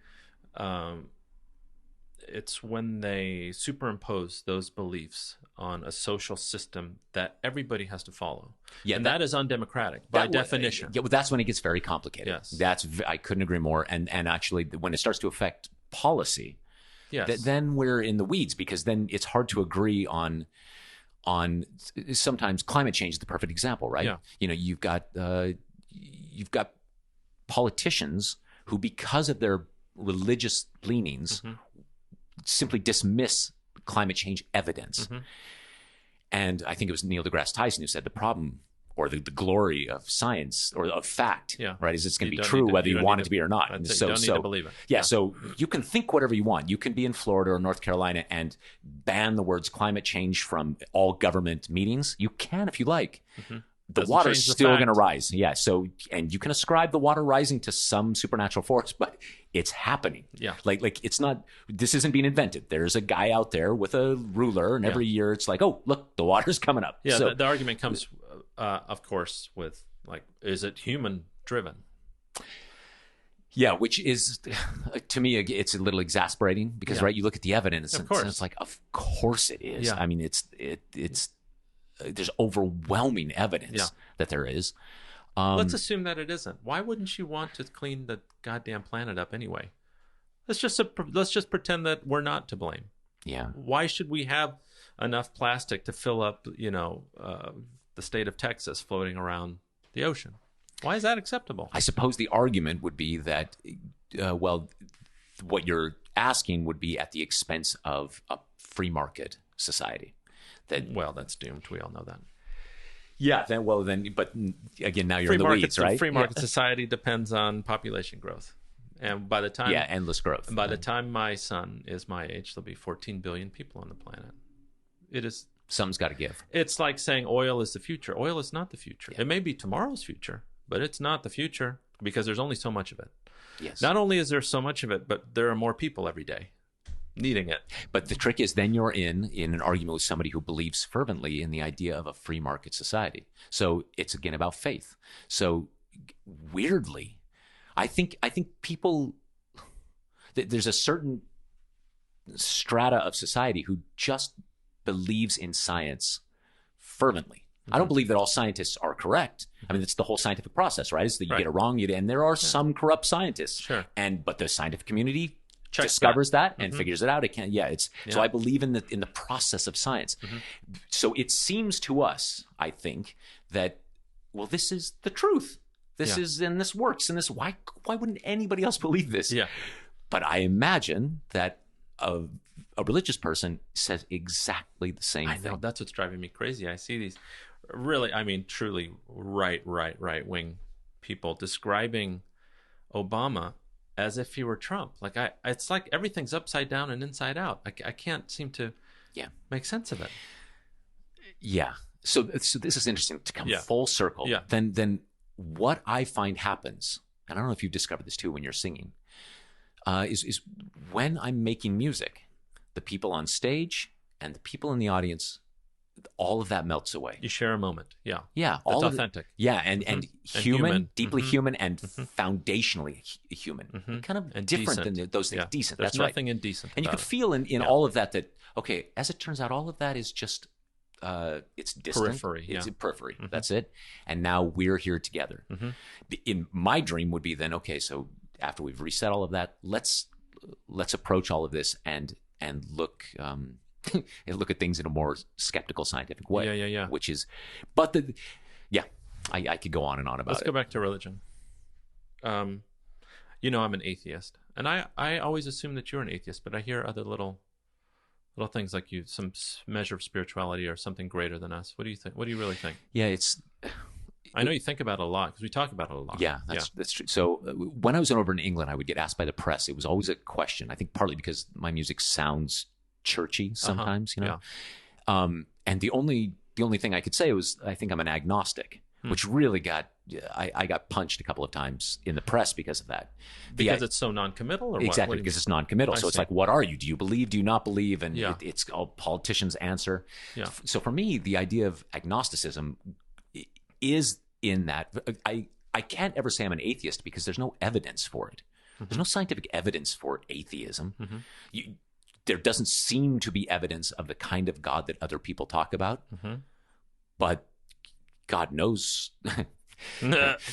superimpose those beliefs on a social system that everybody has to follow. Yeah, and that is undemocratic by definition. Yeah, well, that's when it gets very complicated. Yes. I couldn't agree more. And actually, when it starts to affect policy, Yes. then we're in the weeds, because then it's hard to agree on sometimes climate change is the perfect example, right? Yeah. You've got politicians who, because of their religious leanings, simply dismiss climate change evidence. And I think it was Neil deGrasse Tyson who said the problem, or the glory of science or of fact, right, is it's going to be true whether you want it to be or not. You don't need to believe it. Yeah, so you can think whatever you want. You can be in Florida or North Carolina and ban the words climate change from all government meetings. You can if you like. The water's still going to rise. Yeah, so, and you can ascribe the water rising to some supernatural force, but it's happening. Yeah. Like it's not, this isn't being invented. There's a guy out there with a ruler, and every year it's like, oh, look, the water's coming up. Yeah, so, the argument comes, of course, with, like, is it human driven? Yeah, which is, to me, it's a little exasperating because, right, you look at the evidence and it's like, of course it is. Yeah. I mean, it's there's overwhelming evidence that there is. Let's assume that it isn't. Why wouldn't you want to clean the goddamn planet up anyway? Let's just pretend that we're not to blame. Yeah. Why should we have enough plastic to fill up, the state of Texas floating around the ocean? Why is that acceptable? I suppose the argument would be that, what you're asking would be at the expense of a free market society. That's doomed. We all know that. Yeah. But again, now you're in the weeds, right? Free market society depends on population growth, and by the time endless growth. And by the time my son is my age, there'll be 14 billion people on the planet. It is. Something's got to give. It's like saying oil is the future. Oil is not the future. Yeah. It may be tomorrow's future, but it's not the future because there's only so much of it. Yes. Not only is there so much of it, but there are more people every day needing it. But the trick is then you're in an argument with somebody who believes fervently in the idea of a free market society. So it's again about faith. So weirdly, I think people, there's a certain strata of society who just believes in science fervently. I don't believe that all scientists are correct. I mean, it's the whole scientific process, right? Is that you get it wrong, and there are some corrupt scientists. Sure. But the scientific community Checks discovers that and figures it out. It can, So I believe in the process of science. So it seems to us, I think, that this is the truth. This is, and this works, and this. Why wouldn't anybody else believe this? Yeah. But I imagine that a religious person says exactly the same thing. I know, that's what's driving me crazy. I see these really, truly right wing people describing Obama as if he were Trump. Like it's like everything's upside down and inside out. I can't seem to make sense of it. Yeah. So this is interesting to come full circle. Yeah. Then what I find happens, and I don't know if you've discovered this too when you're singing, is when I'm making music, the people on stage and the people in the audience all of that melts away. You share a moment. Yeah. Yeah. That's all authentic. and human, deeply human, and foundationally human. Kind of And different decent. than those things. Yeah. Decent. There's That's right. nothing indecent And you about could it. feel in all of that, okay, as it turns out, all of that is just, it's distant. Periphery, It's yeah. periphery. That's it. And now we're here together. In my dream would be then, okay, so after we've reset all of that, let's approach all of this and look and look at things in a more skeptical, scientific way. Yeah. Which is, I could go on and on about Let's it. go back to religion. I'm an atheist, and I always assume that you're an atheist, but I hear other little things like some measure of spirituality or something greater than us. What do you think? What do you really think? Yeah, I know you think about it a lot because we talk about it a lot. Yeah, that's true. So when I was over in England, I would get asked by the press. It was always a question. I think partly because my music sounds churchy sometimes, and the only thing I could say was I think I'm an agnostic, which really I got punched a couple of times in the press because of that. Because it's so non-committal, or exactly what because it's non-committal. So it's like, what are you? Do you believe? Do you not believe? And it's all politicians answer. Yeah. So for me, the idea of agnosticism is in that I can't ever say I'm an atheist because there's no evidence for it. There's no scientific evidence for atheism. There doesn't seem to be evidence of the kind of God that other people talk about. But God knows.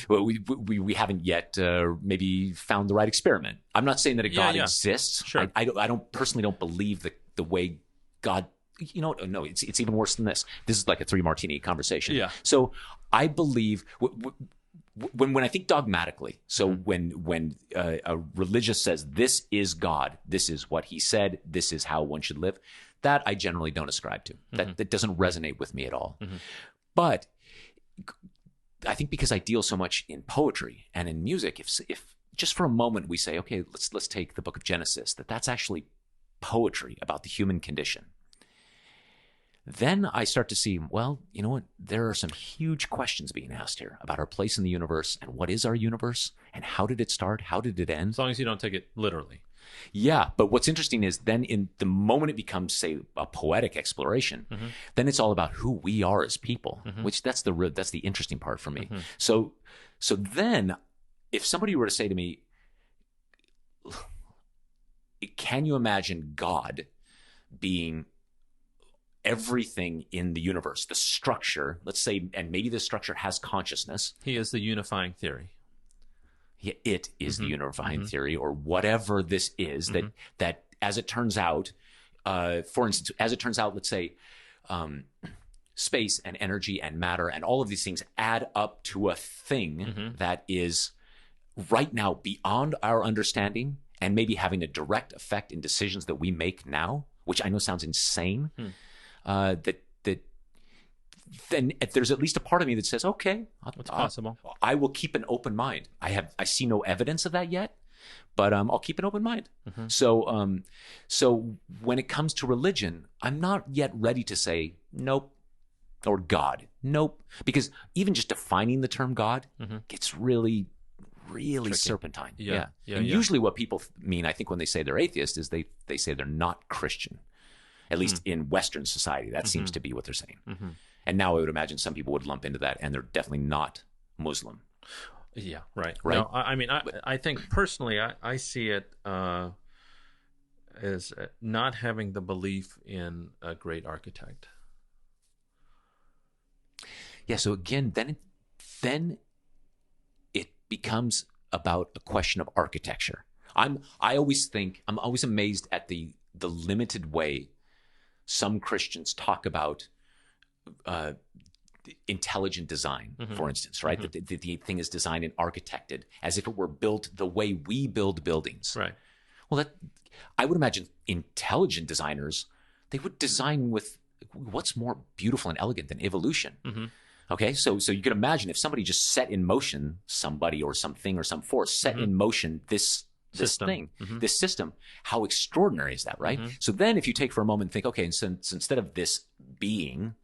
Well, we haven't yet maybe found the right experiment. I'm not saying that a God exists. Sure. I personally don't believe the way God. No, it's even worse than this. This is like a 3 martini conversation. Yeah. So I believe when I think dogmatically. So when a religious says this is God, this is what He said, this is how one should live, that I generally don't ascribe to. That doesn't resonate with me at all. But I think because I deal so much in poetry and in music, if just for a moment we say, okay, let's take the book of Genesis, that's actually poetry about the human condition. Then I start to see, well, you know what? There are some huge questions being asked here about our place in the universe and what is our universe and how did it start? How did it end? As long as you don't take it literally. Yeah, but what's interesting is then in the moment it becomes, say, a poetic exploration, then it's all about who we are as people, which that's the interesting part for me. So then if somebody were to say to me, can you imagine God being everything in the universe, the structure, let's say, and maybe the structure has consciousness. He is the unifying theory. Yeah, it is the unifying theory, or whatever this is that as it turns out, for instance, as it turns out, let's say, space and energy and matter and all of these things add up to a thing that is right now beyond our understanding and maybe having a direct effect in decisions that we make now, which I know sounds insane. Then there's at least a part of me that says, okay, it's possible. I will keep an open mind. I see no evidence of that yet, but I'll keep an open mind. So when it comes to religion, I'm not yet ready to say nope, or God, nope, because even just defining the term God gets really tricky. Serpentine. Yeah. And usually what people mean, I think, when they say they're atheist is they say they're not Christian. At least in Western society, that seems to be what they're saying. And now I would imagine some people would lump into that, and they're definitely not Muslim. Yeah, right. No, I think personally, I see it as not having the belief in a great architect. Yeah. So again, then it becomes about a question of architecture. I'm always amazed at the limited way some Christians talk about intelligent design, for instance, right? That the thing is designed and architected as if it were built the way we build buildings. Right. Well, I would imagine intelligent designers, they would design with what's more beautiful and elegant than evolution. Okay, so you can imagine if somebody just set in motion, somebody or something or some force set in motion this thing, this system, how extraordinary is that, right? So then if you take for a moment and think, okay, so instead of this being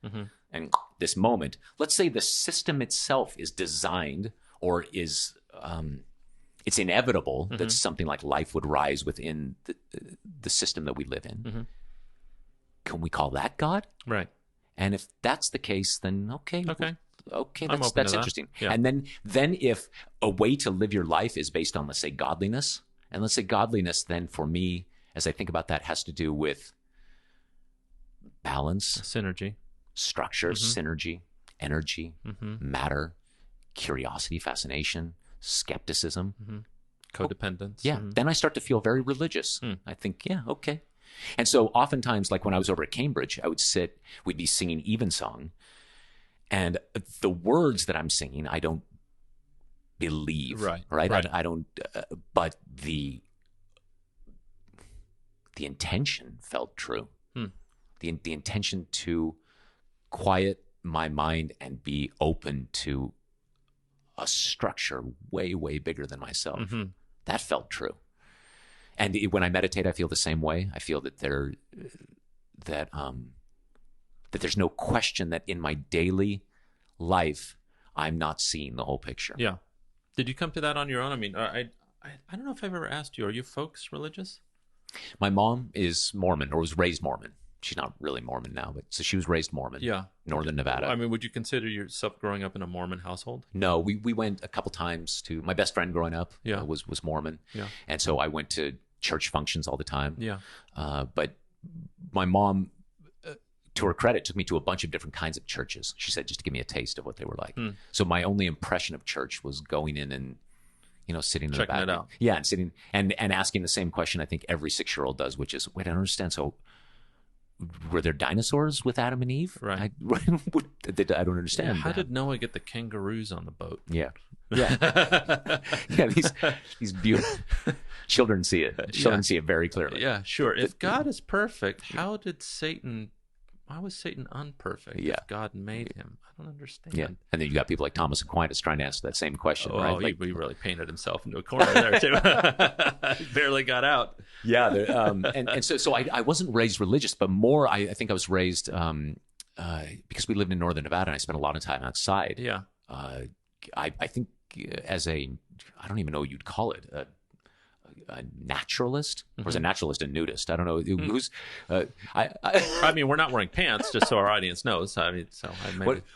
and this moment, let's say the system itself is designed or is, it's inevitable that something like life would rise within the system that we live in. Can we call that God? Right. And if that's the case, then okay, I'm open that's to that. interesting. Yeah. And then if a way to live your life is based on, let's say, godliness, and let's say godliness, then for me, as I think about that, has to do with balance, Synergy. structure, synergy, energy, matter, curiosity, fascination, skepticism, Codependence. yeah, then I start to feel very religious. I think, yeah, okay. And so oftentimes, like when I was over at Cambridge, we'd be singing evensong, and the words that I'm singing, I don't believe. Right. I don't, but the intention felt true. The intention to quiet my mind and be open to a structure way, way bigger than myself. That felt true. And when I meditate, I feel the same way. I feel that that there's no question that in my daily life, I'm not seeing the whole picture. Yeah. Did you come to that on your own? I mean, I don't know if I've ever asked you, are you folks religious? My mom is Mormon, or was raised Mormon. She's not really Mormon now, but so she was raised Mormon. Yeah. Northern Nevada. I mean, would you consider yourself growing up in a Mormon household? No, we went a couple times to, my best friend growing up was Mormon. Yeah. And so I went to church functions all the time. Yeah. But my mom, to her credit, took me to a bunch of different kinds of churches. She said, just to give me a taste of what they were like. So my only impression of church was going in and, sitting in the back. Checking it out. Yeah, and sitting and asking the same question I think every 6-year-old does, which is, wait, I don't understand. So were there dinosaurs with Adam and Eve? Right. I don't understand. Yeah, how did Noah get the kangaroos on the boat? Yeah. Yeah. Yeah, these beautiful children see it. Children see it very clearly. Yeah, sure. If God is perfect, why was Satan unperfect? Yeah. If God made him. I don't understand. Yeah. And then you got people like Thomas Aquinas trying to answer that same question, right? Oh, he really painted himself into a corner there too. He barely got out. Yeah. And so I wasn't raised religious, but more I think I was raised because we lived in Northern Nevada and I spent a lot of time outside. Yeah. I think I don't even know what you'd call it, a naturalist, or is a naturalist a nudist? I don't know who's. I mean, we're not wearing pants, just so our audience knows. I mean,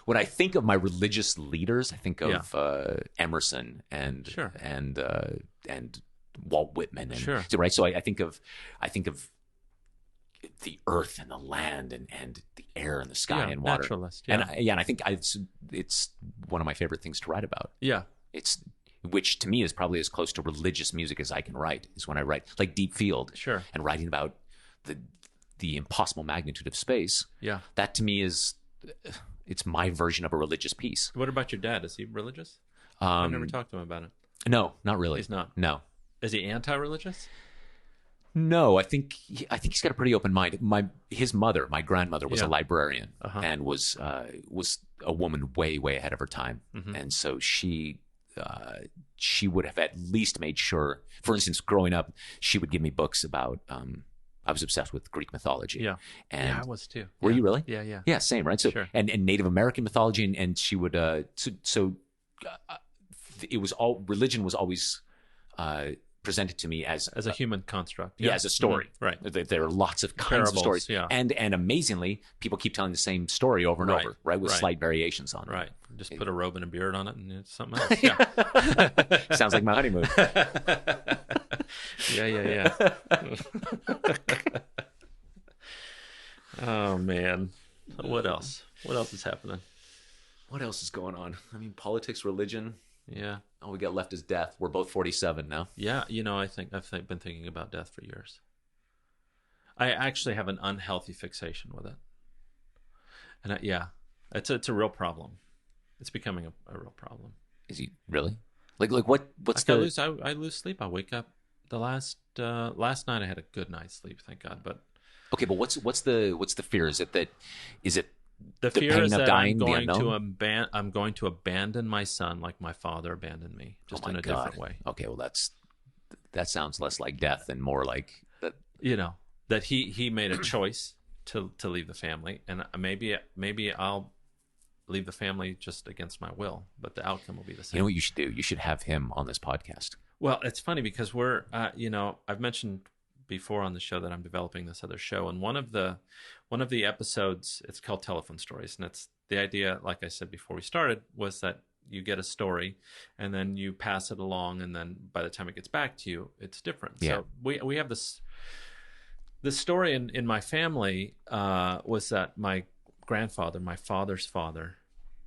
when I think of my religious leaders, I think of Emerson and Walt Whitman, and right. So I think of the earth and the land and the air and the sky and water. Naturalist. Yeah. And I think it's one of my favorite things to write about. Yeah. Which to me is probably as close to religious music as I can write, is when I write like Deep Field and writing about the impossible magnitude of space. Yeah. That to me it's my version of a religious piece. What about your dad? Is he religious? I've never talked to him about it. No, not really. He's not. No. Is he anti-religious? No, I think he's got a pretty open mind. His mother, my grandmother, was a librarian and was a woman way, way ahead of her time. And so she would have at least made sure, for instance, growing up, she would give me books about, I was obsessed with Greek mythology. Yeah. And I was too. Were you really? Yeah. Yeah, same, right? So, and Native American mythology, and she would, it was religion was always, presented to me as a human construct. Yeah, as a story. Right. There are lots of kinds of stories. Yeah. And amazingly, people keep telling the same story over and over, right? With slight variations on it. Right. Just put a robe and a beard on it and it's something else. Yeah. Sounds like my honeymoon. Yeah. Oh, man. What else? What else is happening? What else is going on? I mean, politics, religion. Yeah. All we got left is death. We're both 47 now. Yeah, I think I've been thinking about death for years. I actually have an unhealthy fixation with it. And it's a real problem. It's becoming a real problem. Is he really? Like what's I lose sleep. I wake up. The last night I had a good night's sleep, thank God. But okay, but what's the fear? Is it the fear is that dying, I'm going to abandon my son like my father abandoned me, just in a different way. Okay, well that sounds less like death and more like that. That he made a choice to leave the family, and maybe I'll leave the family just against my will, but the outcome will be the same. You know what you should do? You should have him on this podcast. Well, it's funny because we're I've mentioned before on the show that I'm developing this other show, and one of the episodes, it's called Telephone Stories, and it's the idea, like I said before we started, was that you get a story and then you pass it along, and then by the time it gets back to you, it's different. Yeah. So we have this story in my family was that my grandfather, my father's father,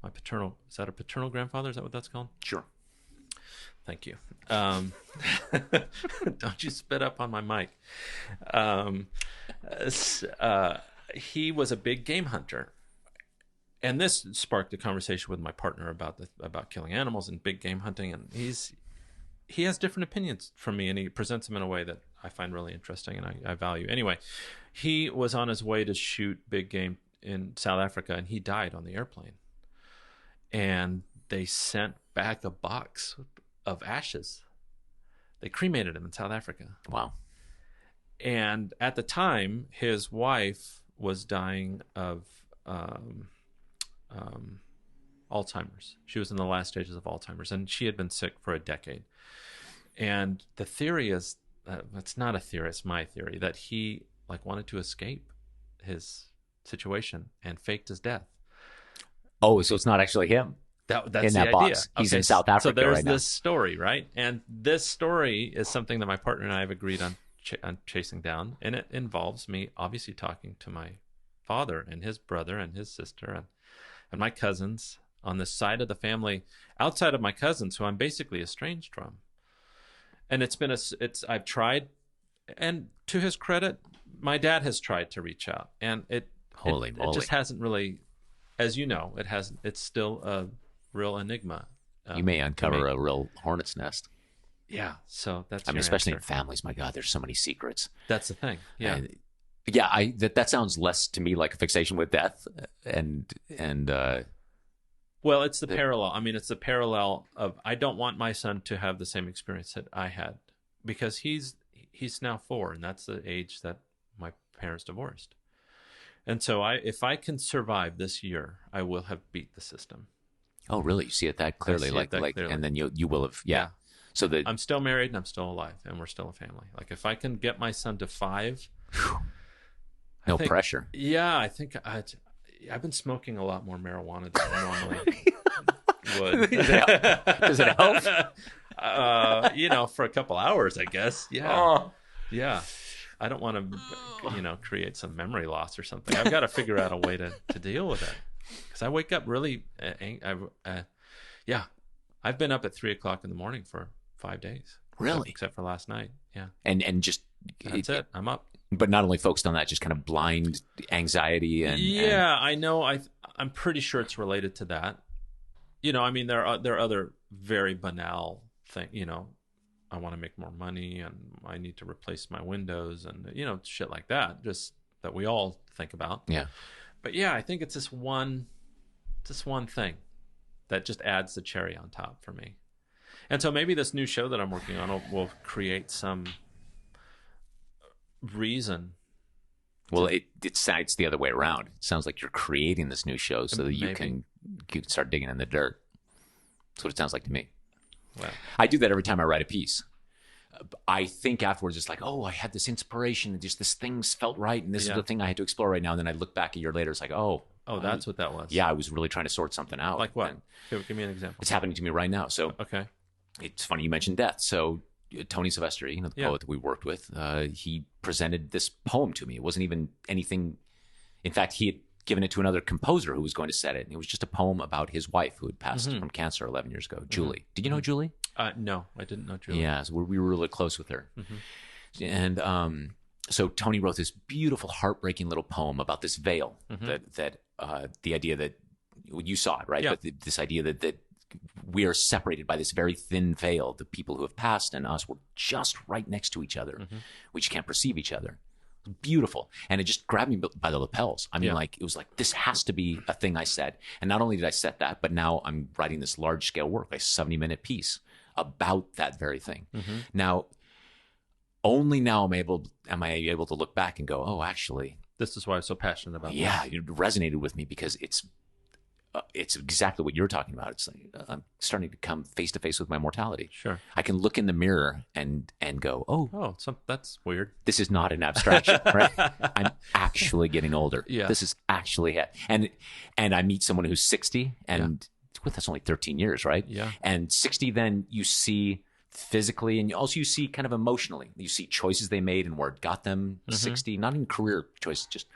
my paternal, is that a paternal grandfather? Is that what that's called? Sure. Thank you. Don't you spit up on my mic. He was a big game hunter. And this sparked a conversation with my partner about killing animals and big game hunting. And he has different opinions from me, and he presents them in a way that I find really interesting and I value. Anyway, he was on his way to shoot big game in South Africa, and he died on the airplane. And they sent back a box of ashes. They cremated him in South Africa. Wow. And at the time, his wife was dying of Alzheimer's. She was in the last stages of Alzheimer's, and she had been sick for a decade. And the theory is, it's not a theory, it's my theory, that he wanted to escape his situation and faked his death. Oh, so it's not actually him. That's in the that idea. box. He's in South Africa. So there's right now. this story, right? And this story is something that my partner and I have agreed on chasing down, and it involves me obviously talking to my father and his brother and his sister and my cousins on this side of the family, outside of my cousins, who I'm basically estranged from. And I've tried, and to his credit, my dad has tried to reach out, and it just hasn't really, as you know, it's still a real enigma. You may uncover a real hornet's nest. Yeah, so that's. I mean, especially in families. My God, there's so many secrets. That's the thing. Yeah, that sounds less to me like a fixation with death, and well, it's the parallel. I mean, it's the parallel of I don't want my son to have the same experience that I had, because he's now 4, and that's the age that my parents divorced. And so if I can survive this year, I will have beat the system. Oh, really? You see it that clearly, clearly. And then you will have, yeah. So I'm still married and I'm still alive and we're still a family. Like if I can get my son to 5, no pressure. Yeah, I think I've been smoking a lot more marijuana than I normally would. Does it help? For a couple hours, I guess. Yeah. Oh. Yeah. I don't want to, create some memory loss or something. I've got to figure out a way to deal with it, because I wake up really, I've been up at 3:00 in the morning for 5 days. Really? Except for last night. Yeah. And just that's it. I'm up. But not only focused on that, just kind of blind anxiety and I know. I'm pretty sure it's related to that. There are other very banal things. I want to make more money and I need to replace my windows and shit like that, just that we all think about. Yeah. But yeah, I think it's this one thing that just adds the cherry on top for me. And so maybe this new show that I'm working on will create some reason. Well, it's the other way around. It sounds like you're creating this new show so that you can start digging in the dirt. That's what it sounds like to me. Well, I do that every time I write a piece. I think afterwards, it's like, oh, I had this inspiration, and just this thing felt right, and this is the thing I had to explore right now. And then I look back a year later, it's like, oh, that's what that was. Yeah, I was really trying to sort something out. Like what? Give me an example. It's happening to me right now. So okay, it's funny you mentioned death. So Tony Silvestri, the poet that we worked with, he presented this poem to me. It wasn't even anything. In fact, he had given it to another composer who was going to set it. And it was just a poem about his wife who had passed from cancer 11 years ago, Julie. Mm-hmm. Did you know Julie? No, I didn't know Julie. Yeah, so we were really close with her. Mm-hmm. And so Tony wrote this beautiful, heartbreaking little poem about this veil, that the idea that you saw it, right? Yeah. But this idea that we are separated by this very thin veil. The people who have passed and us were just right next to each other. Mm-hmm. We just can't perceive each other. Beautiful. And it just grabbed me by the lapels. I mean, it was like, this has to be a thing I said. And not only did I set that, but now I'm writing this large scale work, a 70-minute piece about that very thing. Mm-hmm. Now, only now am I able to look back and go, oh, actually, this is why I'm so passionate about it resonated with me because it's it's exactly what you're talking about. It's like I'm starting to come face to face with my mortality. Sure. I can look in the mirror and go, that's weird. This is not an abstraction, right? I'm actually getting older. Yeah. This is actually it. And I meet someone who's 60, and that's only 13 years, right? Yeah. And 60, then you see physically, and also you see kind of emotionally. You see choices they made and where it got them. 60, not even career choices, just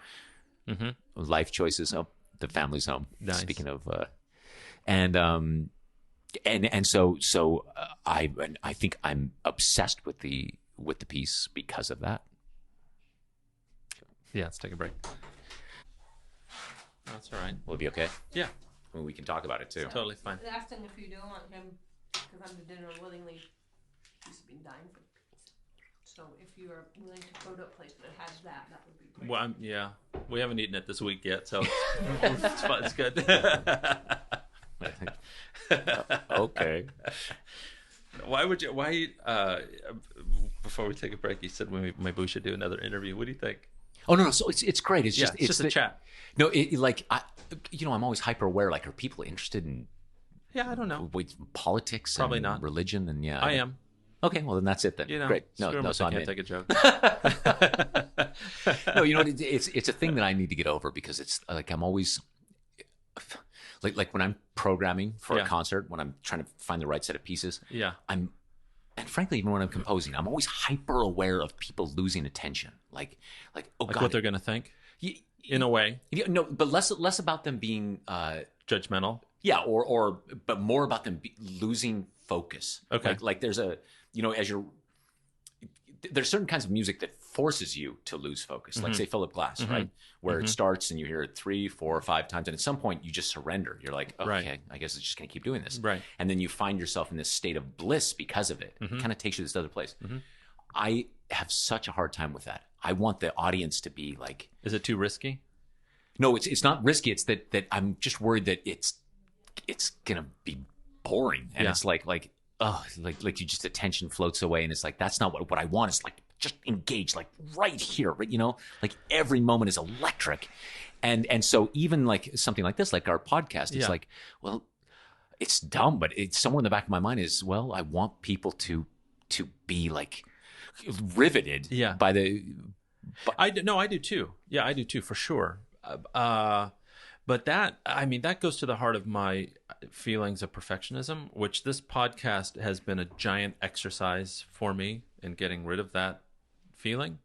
life choices. Oh, the family's home. Nice. Speaking of, so I think I'm obsessed with the piece because of that. Yeah, let's take a break. That's all right. Will it be okay? Yeah. I mean, we can talk about it too. Totally fine. Asking if you don't want him to come to dinner willingly. He's been dying for pizza. So if you are willing to go to a place that has that would be great. Well, we haven't eaten it this week yet, so it's fun. It's good. Okay. Why before we take a break, you said maybe we should do another interview. What do you think? Oh no, so it's great. It's just a chat. No, I'm always hyper aware. Like, are people interested in? Yeah, I don't know. Politics? Probably and not. Religion and I am. Okay, well then that's it then. Great. No, so I can't take a joke. No, it's a thing that I need to get over, because it's like I'm always like when I'm programming for a concert, when I'm trying to find the right set of pieces. Yeah. And frankly, even when I'm composing, I'm always hyper aware of people losing attention. Like God, what they're going to think. In a way. No, but less about them being judgmental. Yeah, but more about them losing focus. Okay. Like there's there's certain kinds of music that forces you to lose focus. Like say Philip Glass, right? Where it starts and you hear it 3, 4, or 5 times, and at some point you just surrender. You're like, okay, right. I guess it's just going to keep doing this. Right. And then you find yourself in this state of bliss because of it. It kind of takes you to this other place. I have such a hard time with that. I want the audience to be like... Is it too risky? No, it's not risky. It's that I'm just worried that it's going to be boring. And it's like you just attention floats away, and it's like, that's not what I want. Is like, just engage, like right here, right? Like every moment is electric. And so even like something like this, like our podcast, it's like, well, it's dumb, but it's somewhere in the back of my mind is, well, I want people to be like riveted by the... I do too. Yeah, I do too, for sure. But that goes to the heart of my feelings of perfectionism, which this podcast has been a giant exercise for me in getting rid of that feeling.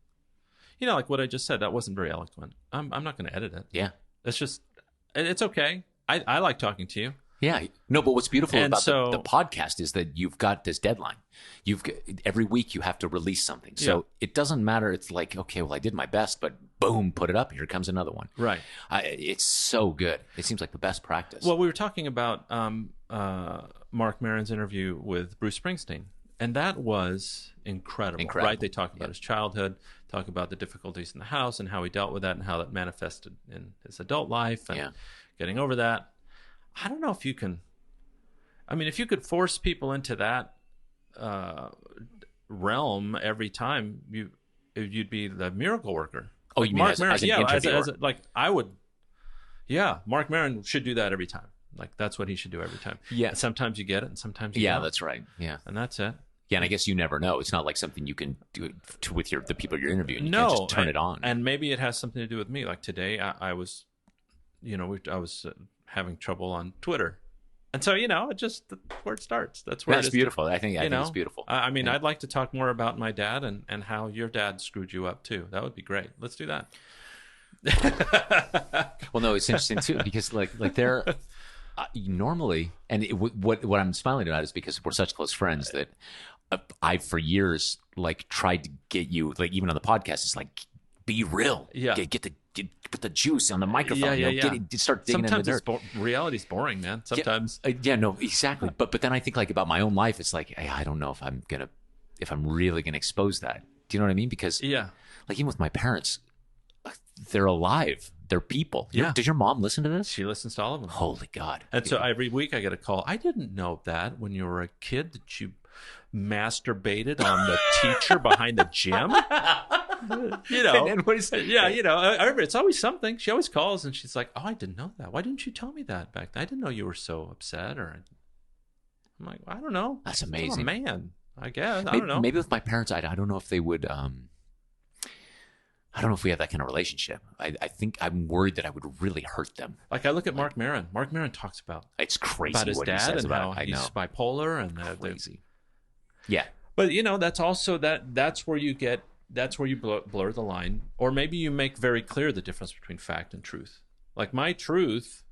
Like what I just said, that wasn't very eloquent. I'm not going to edit it. Yeah. It's okay. I like talking to you. Yeah. No, but what's beautiful about the podcast is that you've got this deadline. Every week you have to release something. So it doesn't matter. It's like, okay, well, I did my best, but boom, put it up. Here comes another one. Right. It's so good. It seems like the best practice. Well, we were talking about Mark Maron's interview with Bruce Springsteen, and that was incredible. Right? They talk about his childhood, talk about the difficulties in the house and how he dealt with that and how that manifested in his adult life and getting over that. I don't know if you can. I mean, if you could force people into that realm every time, you'd be the miracle worker. Oh, you mean Mark Maron? As an interviewer? I would. Yeah, Mark Maron should do that every time. Like that's what he should do every time. Yeah. And sometimes you get it, and sometimes you don't. Yeah, that's right. Yeah. And that's it. Yeah, and I guess you never know. It's not like something you can do with the people you're interviewing. You can't just turn it on. And maybe it has something to do with me. Like today, I was, I was having trouble on Twitter. And so, it's just where it starts. That's where it's beautiful. I think it's beautiful. I mean, I'd like to talk more about my dad and how your dad screwed you up too. That would be great. Let's do that. Well, no, it's interesting too, because like they're normally, and what I'm smiling about is because we're such close friends that I for years tried to get you, even on the podcast, it's like, be real. Yeah. Put the juice on the microphone. Start digging Sometimes in the dirt. Reality's boring, man. Sometimes. No, exactly. But then I think about my own life. It's like, hey, I don't know if I'm really gonna expose that. Do you know what I mean? Because even with my parents, they're alive. They're people. Yeah. Does your mom listen to this? She listens to all of them. Holy God. And so every week I get a call. I didn't know that when you were a kid that you masturbated on the teacher behind the gym. You know, And what is that? yeah, you know, I remember it's always something. She always calls and she's like, "Oh, I didn't know that. Why didn't you tell me that back then? I didn't know you were so upset." Or I'm like, I don't know. That's I'm amazing. a man, I guess. I Maybe, don't know. maybe with my parents, I don't know if they would. I don't know if we have that kind of relationship. I think I'm worried that I would really hurt them. Like I look at Mark Maron. Mark Maron talks about It's crazy his what he dad says and how about it. I he's know. bipolar and Crazy. Yeah. But you know, that's also that's where you blur the line, or maybe you make very clear the difference between fact and truth. Like my truth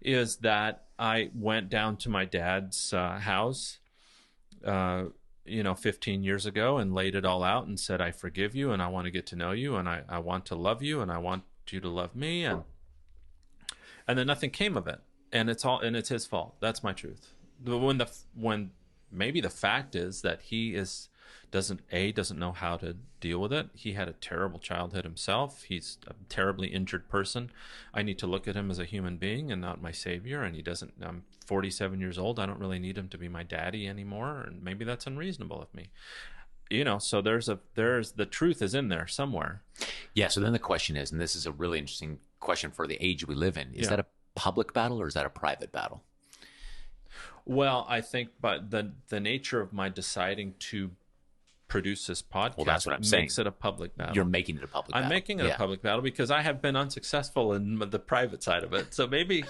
is that I went down to my dad's house, 15 years ago and laid it all out and said, I forgive you and I want to get to know you and I want to love you and I want you to love me, and then nothing came of it, and it's his fault. That's my truth. When maybe the fact is that he doesn't know how to deal with it. He had a terrible childhood himself. He's a terribly injured person. I need to look at him as a human being and not my savior. And I'm 47 years old. I don't really need him to be my daddy anymore. And maybe that's unreasonable of me. So there's the truth is in there somewhere. Yeah. So then the question is, and this is a really interesting question for the age we live in, is that a public battle or is that a private battle? Well, I think, but the nature of my deciding to produce this podcast, that's what I'm makes saying. it a public battle. You're making it a public battle. I'm making it a public battle because I have been unsuccessful in the private side of it. So maybe,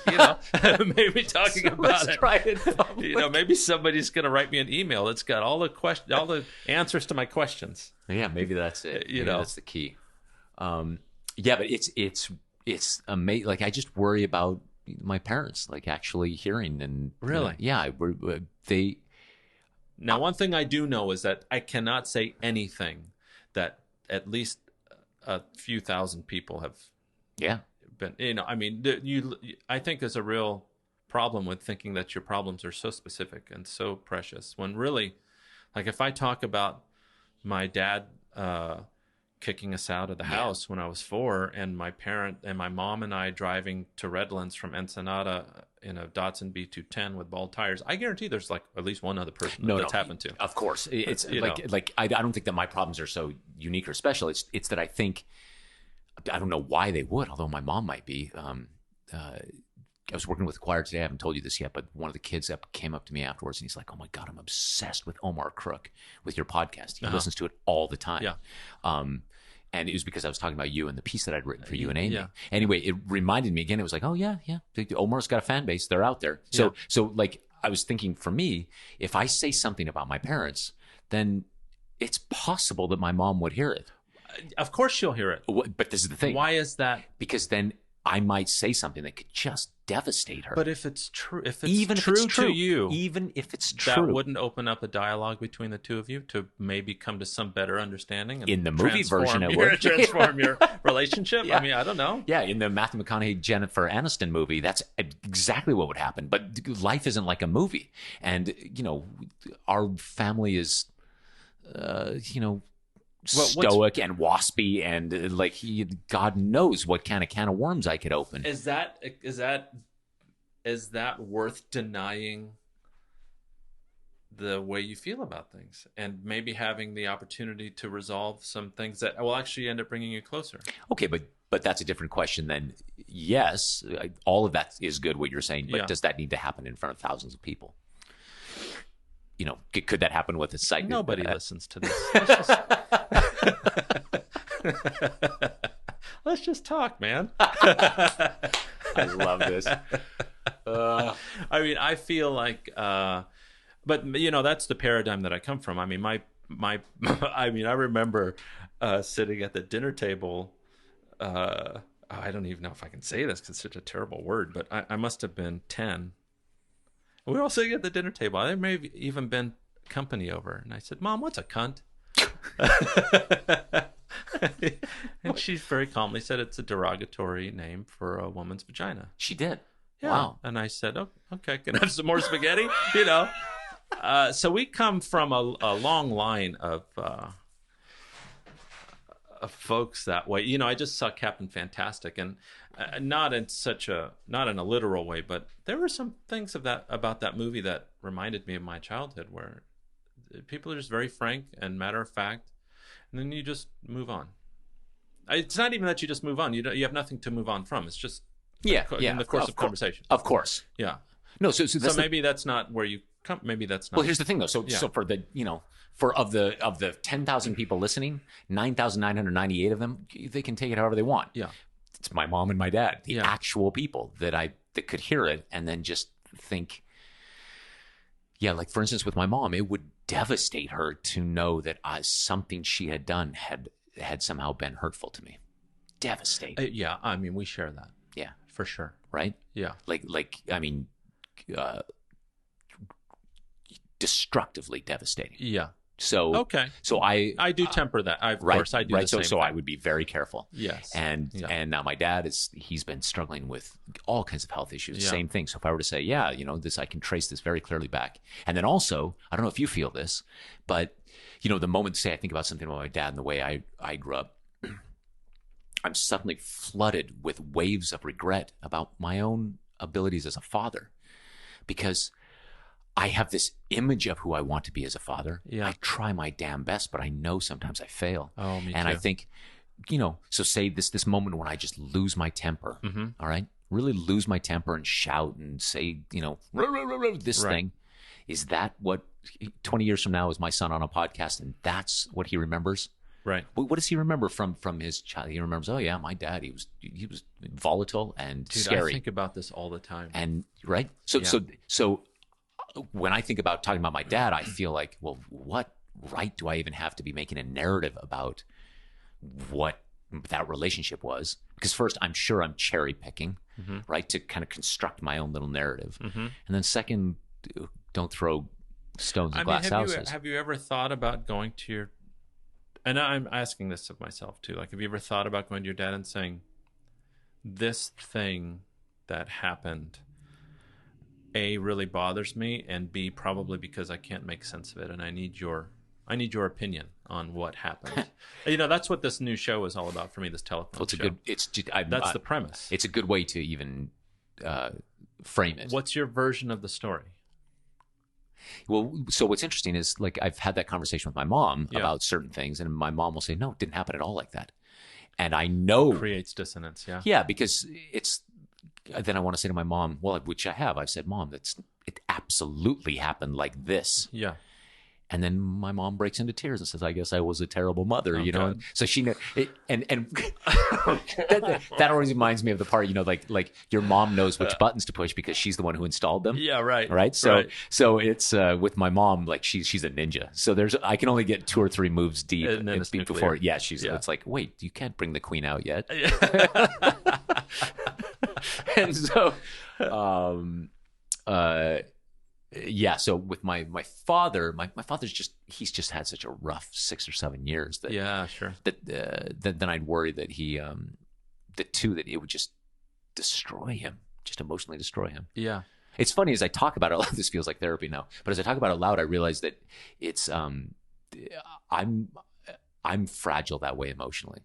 maybe talking about it. Try it in public. Maybe somebody's going to write me an email that's got all the answers to my questions. Yeah, maybe that's it. Maybe that's the key. Yeah, but it's amazing. Like I just worry about my parents, like actually hearing and really, they. Now, one thing I do know is that I cannot say anything that at least a few thousand people have been, I think there's a real problem with thinking that your problems are so specific and so precious when really, like if I talk about my dad kicking us out of the house when I was 4 and my parent and my mom and I driving to Redlands from Ensenada in a Datsun B210 with bald tires, I guarantee there's like at least one other person that's happened to. Of course. It's like I don't think that my problems are so unique or special. It's that I think, I don't know why they would, although my mom might be. I was working with the choir today. I haven't told you this yet, but one of the kids came up to me afterwards and he's like, "Oh my God, I'm obsessed with Omar Crook, with your podcast. He listens to it all the time." Yeah. And it was because I was talking about you and the piece that I'd written for you and Amy. Yeah. Anyway, it reminded me again. It was like, oh yeah. Omar's got a fan base. They're out there. So like I was thinking, for me, if I say something about my parents, then it's possible that my mom would hear it. Of course she'll hear it. But this is the thing. Why is that? Because then I might say something that could just devastate her. But if it's true, even if it's true to you, even if it's true, that wouldn't open up a dialogue between the two of you to maybe come to some better understanding. And in the movie version, it would transform your relationship. Yeah. I mean, I don't know. Yeah, in the Matthew McConaughey Jennifer Aniston movie, that's exactly what would happen. But life isn't like a movie, and our family is, stoic and waspy, and like God knows what kind of can of worms I could open. Is that worth denying the way you feel about things and maybe having the opportunity to resolve some things that will actually end up bringing you closer? Okay, but that's a different question then. Yes, all of that is good what you're saying, but does that need to happen in front of thousands of people? Could that happen with a site? Nobody listens to this. Let's just talk, man. I love this. I mean, I feel like, but that's the paradigm that I come from. I mean, I remember sitting at the dinner table. I don't even know if I can say this because it's such a terrible word, but I must have been 10. We were all sitting at the dinner table. There may have even been company over. And I said, "Mom, what's a cunt?" And she very calmly said, "It's a derogatory name for a woman's vagina." She did. Yeah. Wow. And I said, "Oh, okay, can I have some more spaghetti?" So we come from a long line of folks that way. I just saw Captain Fantastic, and not in a literal way, but there were some things about that movie that reminded me of my childhood, where people are just very frank and matter of fact, and then you just move on. It's not even that you just move on. You have nothing to move on from. It's just in the course of conversation. Of course. Yeah. No, so maybe that's not where you come. Maybe that's not. Well, here's the thing though. So for the of the 10,000 people listening, 9,998 of them, they can take it however they want. Yeah. It's my mom and my dad, the actual people that could hear it and then just think, yeah, like for instance with my mom, it would devastate her to know that something she had done had somehow been hurtful to me. Devastating. Yeah, I mean, we share that. Yeah, for sure. Right? Yeah. Like I mean, destructively devastating. Yeah. So okay. So I do temper that. Of course, I do. Right. The same so I would be very careful. Yes. And now my dad he's been struggling with all kinds of health issues. Yeah. Same thing. So if I were to say, this, I can trace this very clearly back. And then also, I don't know if you feel this, but the moment say I think about something about my dad and the way I grew up, I'm suddenly flooded with waves of regret about my own abilities as a father, because I have this image of who I want to be as a father. Yeah. I try my damn best, but I know sometimes I fail. Oh, me and too. I think, so say this moment when I just lose my temper, all right? Really lose my temper and shout and say, this thing. Is that what 20 years from now is my son on a podcast and that's what he remembers? Right. What does he remember from his child? He remembers, oh yeah, my dad, he was volatile and scary. I think about this all the time. And right? So when I think about talking about my dad, I feel like, well, what right do I even have to be making a narrative about what that relationship was? Because first, I'm sure I'm cherry picking, right, to kind of construct my own little narrative. And then second, don't throw stones at glass houses. Have you ever thought about going to your, and I'm asking this of myself too, like, have you ever thought about going to your dad and saying, this thing that happened, A, really bothers me, and B, probably because I can't make sense of it, and I need your opinion on what happened. That's what this new show is all about for me. This telephone show. That's the premise. It's a good way to even frame it. What's your version of the story? Well, so what's interesting is, like, I've had that conversation with my mom about certain things, and my mom will say, "No, it didn't happen at all like that." And I know creates dissonance. Yeah. Yeah, because it's. Then I want to say to my mom, well, which I have. I've said, Mom, it absolutely happened like this. Yeah. And then my mom breaks into tears and says, I guess I was a terrible mother, God. And so she knows it, and that always reminds me of the part, like your mom knows which buttons to push because she's the one who installed them. Yeah, right. Right. So it's with my mom, like she's a ninja. So I can only get 2 or 3 moves deep and then before. Yeah, it's like, wait, you can't bring the queen out yet. And so, so with my father, my father's he's just had such a rough 6 or 7 years that that then I'd worry that that it would just destroy him, just emotionally destroy him. Yeah. It's funny as I talk about it, this feels like therapy now, but as I talk about it loud, I realize that it's I'm fragile that way emotionally.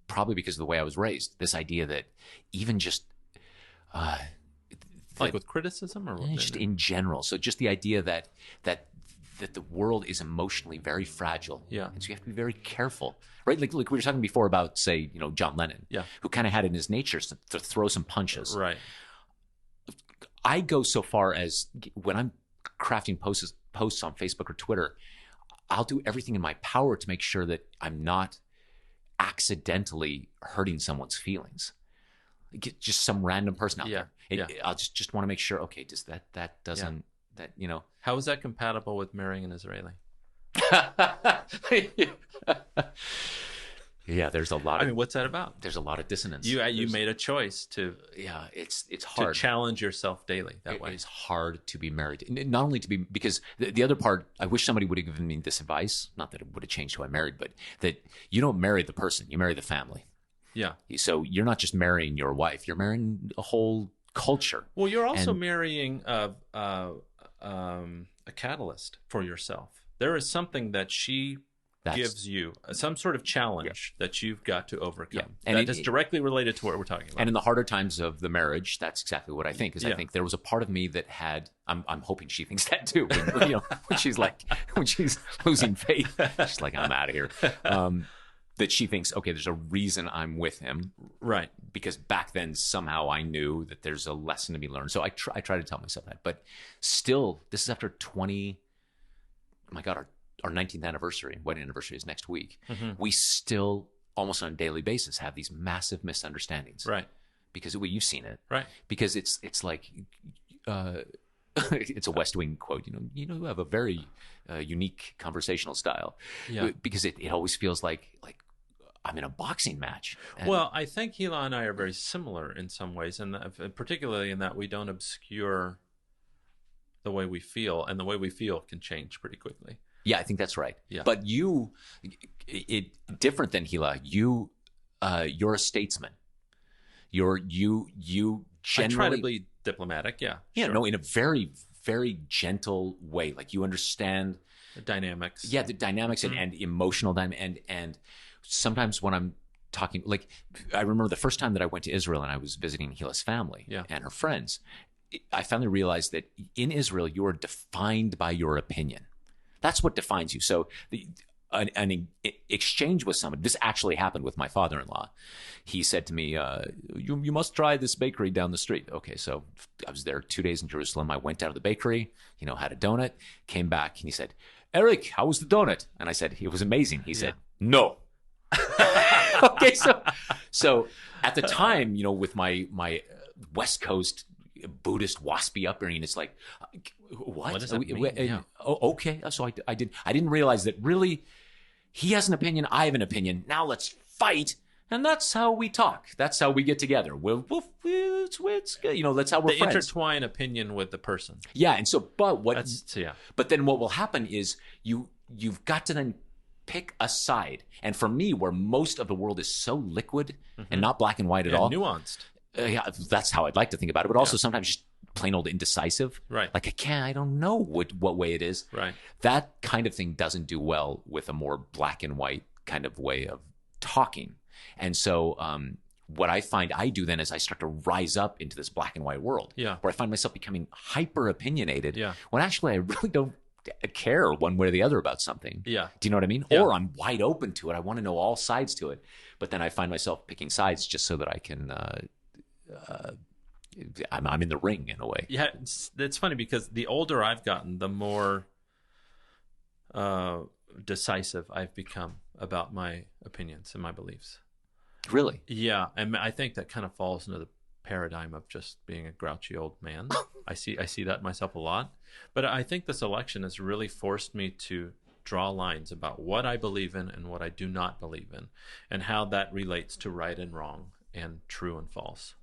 Probably because of the way I was raised. This idea that even just like with criticism or just in general. So just the idea that the world is emotionally very fragile. Yeah. And so you have to be very careful. Right? Like we were talking before about, say, John Lennon. Yeah. Who kind of had it in his nature to throw some punches. Right. I go so far as when I'm crafting posts on Facebook or Twitter, I'll do everything in my power to make sure that I'm not accidentally hurting someone's feelings. Just some random person out there. I'll just want to make sure, okay, does that doesn't that How is that compatible with marrying an Israeli? Yeah, there's a lot. What's that about? There's a lot of dissonance. You made a choice to. Yeah, it's hard to challenge yourself daily that way. It's hard to be married. Not only to be, because the other part, I wish somebody would have given me this advice. Not that it would have changed who I married, but that you don't marry the person, you marry the family. Yeah. So you're not just marrying your wife; you're marrying a whole culture. Well, you're also marrying a catalyst for yourself. There is something that she gives you some sort of challenge that you've got to overcome. Yeah. And that is directly related to what we're talking about. And in the harder times of the marriage, that's exactly what I think. I think there was a part of me that had. I'm hoping she thinks that too. When she's losing faith, she's like, I'm out of here. That she thinks, okay, there's a reason I'm with him, right? Because back then somehow I knew that there's a lesson to be learned. So I try to tell myself that. But still, this is after 20. Oh my God, our 19th anniversary, wedding anniversary is next week. Mm-hmm. We still, almost on a daily basis, have these massive misunderstandings. Right. Because you've seen it. Right. Because it's like, it's a West Wing quote, you have a very unique conversational style. Yeah. Because it always feels like I'm in a boxing match. Well, I think Hila and I are very similar in some ways, and particularly in that we don't obscure the way we feel, and the way we feel can change pretty quickly. Yeah, I think that's right. Yeah. But different than Hila, you're a statesman. You generally... I try to be diplomatic, yeah. Yeah, sure. no, in a very, very gentle way. Like you understand... The dynamics. Yeah, the dynamics and emotional dynamics. And sometimes when I'm talking... Like, I remember the first time that I went to Israel and I was visiting Hila's family and her friends. I finally realized that in Israel, you are defined by your opinion. That's what defines you. So an exchange with somebody, this actually happened with my father-in-law. He said to me, you must try this bakery down the street. Okay, so I was there 2 days in Jerusalem. I went down to the bakery, had a donut, came back, and he said, Eric, how was the donut? And I said, it was amazing. He said, no. Okay, so at the time, with my West Coast Buddhist waspy upbringing, it's like, what does that mean? Yeah. Oh, okay. So I didn't realize that really he has an opinion, I have an opinion. Now let's fight, and that's how we talk. That's how we get together. That's how we're friends. Intertwine opinion with the person. Yeah, and so but then what will happen is you've got to then pick a side. And for me, where most of the world is so liquid and not black and white at all, nuanced. That's how I'd like to think about it, but also sometimes just plain old indecisive. Right. Like I don't know what way it is. Right. That kind of thing doesn't do well with a more black and white kind of way of talking. And so what I find I do then is I start to rise up into this black and white world. Yeah. Where I find myself becoming hyper opinionated. Yeah. When actually I really don't care one way or the other about something. Yeah. Do you know what I mean? Yeah. Or I'm wide open to it. I want to know all sides to it. But then I find myself picking sides just so that I can I'm in the ring in a way. Yeah, it's funny because the older I've gotten, the more decisive I've become about my opinions and my beliefs. Really? Yeah, and I think that kind of falls into the paradigm of just being a grouchy old man. I see that myself a lot. But I think this election has really forced me to draw lines about what I believe in and what I do not believe in, and how that relates to right and wrong and true and false.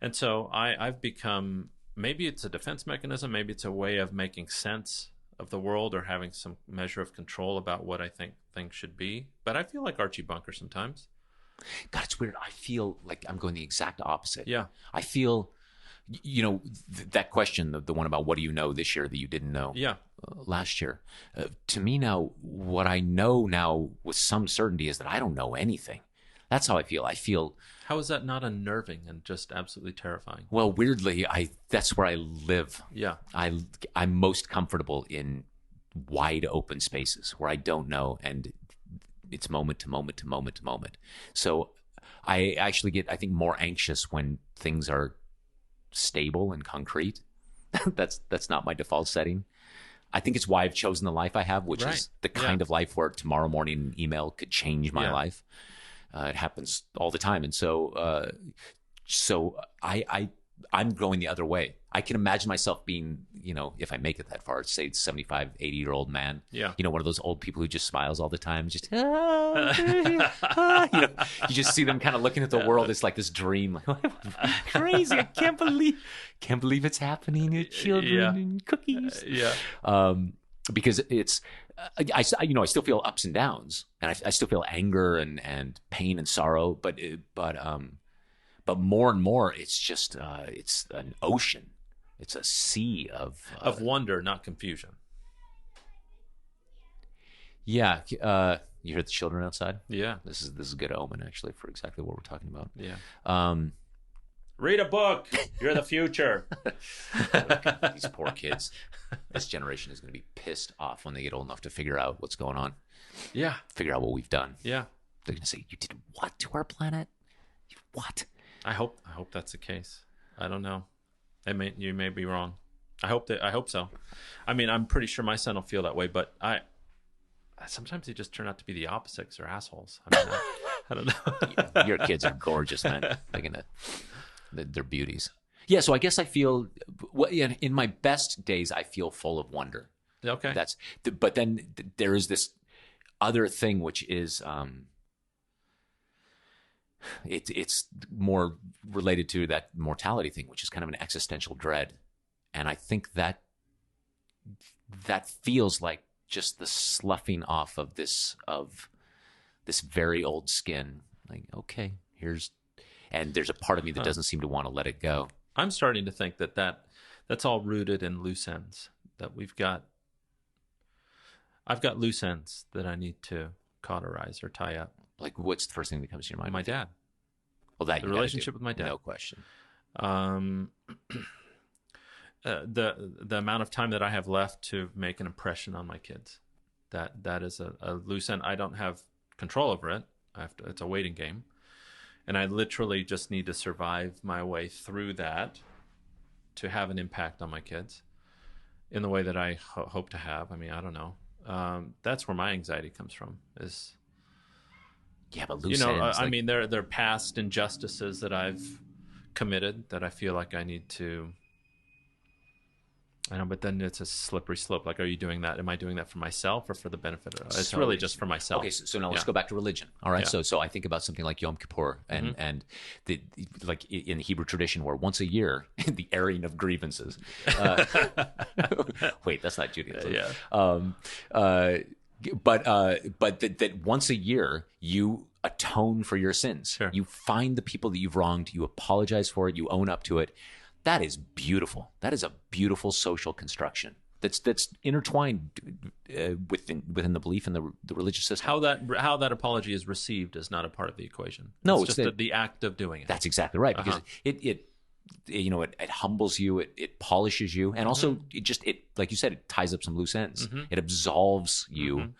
And so I've become, maybe it's a defense mechanism, maybe it's a way of making sense of the world or having some measure of control about what I think things should be. But I feel like Archie Bunker sometimes. God, it's weird. I feel like I'm going the exact opposite. Yeah. I feel, that question, the one about what do you know this year that you didn't know last year. To me now, what I know now with some certainty is that I don't know anything. That's how I feel. How is that not unnerving and just absolutely terrifying? Well, weirdly, that's where I live. Yeah. I'm most comfortable in wide open spaces where I don't know, and it's moment to moment to moment to moment. So I actually get, I think, more anxious when things are stable and concrete. That's not my default setting. I think it's why I've chosen the life I have, which is the kind of life where tomorrow morning an email could change my life. It happens all the time. And so I'm going the other way. I can imagine myself being, if I make it that far, say 75, 80-year-old man. Yeah. One of those old people who just smiles all the time. Just, you just see them kind of looking at the world. It's like this dream. Crazy. I can't believe it's happening. Children and cookies. Because it's, I still feel ups and downs, and I still feel anger and pain and sorrow, but more and more, it's just it's an ocean, it's a sea of wonder, not confusion. Yeah. You hear the children outside? Yeah. This is a good omen, actually, for exactly what we're talking about. Yeah. Read a book. You're the future. These poor kids. This generation is going to be pissed off when they get old enough to figure out what's going on. Yeah. Figure out what we've done. Yeah. They're going to say, "You did what to our planet? What?" I hope that's the case. I don't know. You may be wrong. I hope so. I mean, I'm pretty sure my son will feel that way, but sometimes they just turn out to be the opposite 'cause they're assholes. I mean, I don't know. Your kids are gorgeous, man. They're beauties. Yeah, so I guess I feel, in my best days, I feel full of wonder. Okay. But then there is this other thing, which is, it's more related to that mortality thing, which is kind of an existential dread. And I think that feels like just the sloughing off of this very old skin. Like, okay, and there's a part of me that doesn't seem to want to let it go. I'm starting to think that's all rooted in loose ends. That I've got loose ends that I need to cauterize or tie up. Like, what's the first thing that comes to your mind? My dad. Well, that the relationship with my dad. No question. The amount of time that I have left to make an impression on my kids. That is a loose end. I don't have control over it. It's a waiting game. And I literally just need to survive my way through that to have an impact on my kids in the way that I hope to have. I mean, I don't know. That's where my anxiety comes from. Yeah, but loose ends. I mean, there are past injustices that I've committed that I feel like I need to. I know, but then it's a slippery slope. Like, are you doing that? Am I doing that for myself or for the benefit of it? It's really just for myself. Okay, so now let's go back to religion. All right, so I think about something like Yom Kippur and like in the Hebrew tradition, where once a year, the airing of grievances. Wait, that's not Judaism. But that once a year you atone for your sins. Sure. You find the people that you've wronged. You apologize for it. You own up to it. That is beautiful. That is a beautiful social construction that's intertwined within the belief in the religious system. How that apology is received is not a part of the equation. No, it's just the act of doing it. That's exactly right, because it humbles you, it polishes you, and also it like you said, it ties up some loose ends. It absolves you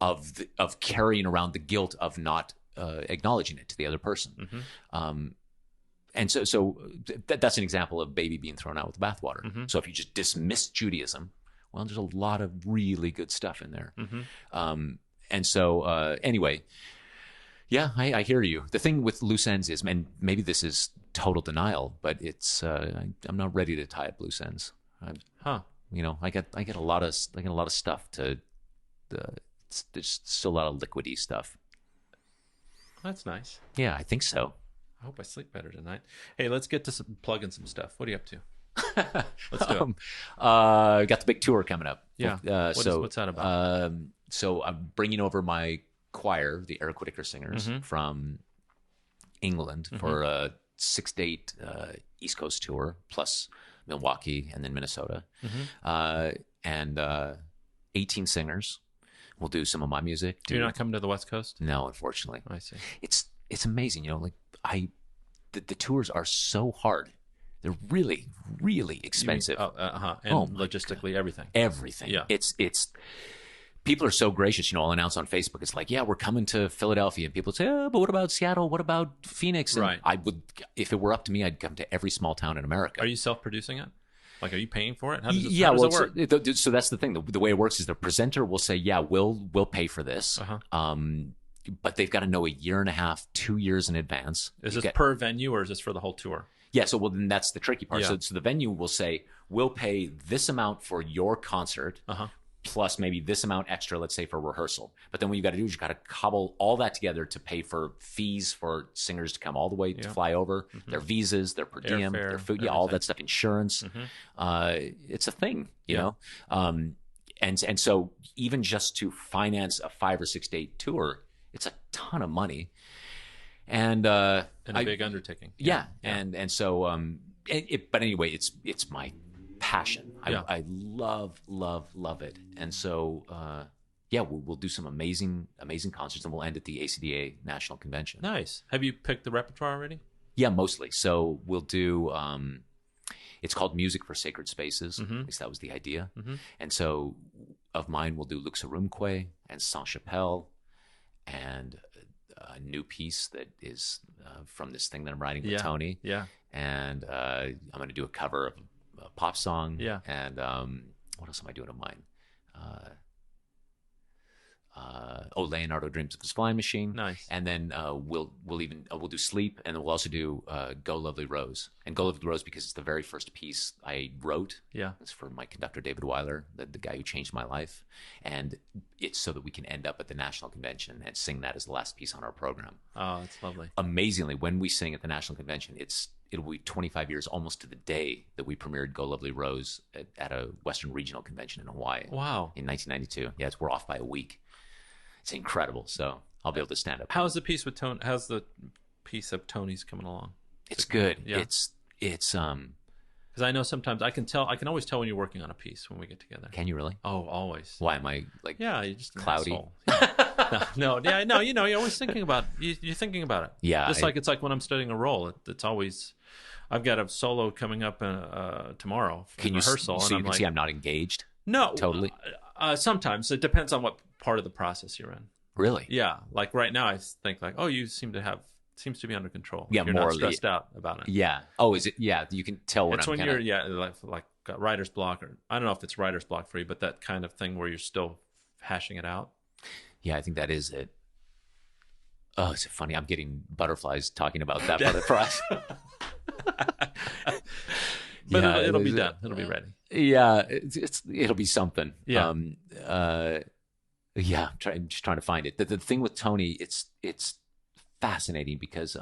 of carrying around the guilt of not acknowledging it to the other person. And so that's an example of baby being thrown out with the bathwater. So if you just dismiss Judaism, well, there's a lot of really good stuff in there. And so anyway, yeah, I hear you. The thing with loose ends is, and maybe this is total denial, but it's I'm not ready to tie up loose ends. I get a lot of stuff to. There's still a lot of liquidy stuff. That's nice. Yeah, I think so. I hope I sleep better tonight. Hey, let's get to plugging some stuff. What are you up to? Let's do it. Got the big tour coming up. Yeah. What's that about? So I'm bringing over my choir, the Eric Whitacre Singers, from England for a 6-date East Coast tour, plus Milwaukee and then Minnesota. And 18 singers. We'll do some of my music. You're not coming to the West Coast? No, unfortunately. I see. It's amazing, the tours are so hard. They're really, really expensive. And logistically, everything. Everything. Yeah. It's people are so gracious. I'll announce on Facebook. It's like, yeah, we're coming to Philadelphia, and people say, oh, but what about Seattle? What about Phoenix? And right. I would, if it were up to me, I'd come to every small town in America. Are you self-producing it? Like, are you paying for it? How does it work? So that's the thing. The way it works is the presenter will say, yeah, we'll pay for this. But they've got to know a year and a half, 2 years in advance. Is this per venue or is this for the whole tour? Yeah, so then that's the tricky part. Yeah. So the venue will say, we'll pay this amount for your concert, plus maybe this amount extra, let's say, for rehearsal. But then what you got to do is you got to cobble all that together to pay for fees for singers to come all the way to fly over, their visas, their per diem, airfare, their food, all that stuff, insurance. It's a thing, you know? And so even just to finance a 5 or 6 day tour, it's a ton of money. And a big undertaking. Yeah. And so, but anyway, it's my passion. I love it. And so, yeah, we'll do some amazing concerts, and we'll end at the ACDA National Convention. Nice. Have you picked the repertoire already? Yeah, mostly. So we'll do. It's called Music for Sacred Spaces. Mm-hmm. At least that was the idea. Mm-hmm. And so, of mine, we'll do Luxorumque and Saint Chapelle, and a new piece that is from this thing that I'm writing with Tony. Yeah. And I'm going to do a cover of a pop song. Yeah. And what else am I doing of mine? Leonardo Dreams of His Flying Machine. Nice. And then we'll do Sleep, and then we'll also do Go Lovely Rose. And Go Lovely Rose because it's the very first piece I wrote. Yeah. It's for my conductor David Weiler, the guy who changed my life, and it's so that we can end up at the National Convention and sing that as the last piece on our program. Oh, that's lovely. Amazingly, when we sing at the National Convention, it'll be 25 years almost to the day that we premiered Go Lovely Rose at a Western Regional Convention in Hawaii. Wow. In 1992. Yeah, we're off by a week. It's incredible. So I'll be able to stand up. How's the piece with Tony? How's the piece of Tony's coming along? It's good. Yeah. It's because I know sometimes I can always tell when you're working on a piece when we get together. Can you really? Oh, always. Why am I like? Yeah, you're just an cloudy. asshole. Yeah. No, yeah, no. You know, you're always thinking about. You're thinking about it. Yeah. Just like it's like when I'm studying a role. It's always. I've got a solo coming up tomorrow for rehearsal. So and you can see I'm not engaged. No, totally. Sometimes it depends on what part of the process you're in. Really? Yeah, like right now, I think like, oh, you seems to be under control. Yeah, you're more not stressed out about it. Yeah. Oh, is it? Yeah, you can tell when it's I'm when you're like got writer's block, or I don't know if it's writer's block for you, but that kind of thing where you're still hashing it out. Yeah, I think that is it. Oh, it's funny. I'm getting butterflies talking about that part of the process. But yeah, it'll be done. It'll be ready. Yeah, it'll be something. Yeah. Yeah, I'm just trying to find it. The thing with Tony, it's fascinating because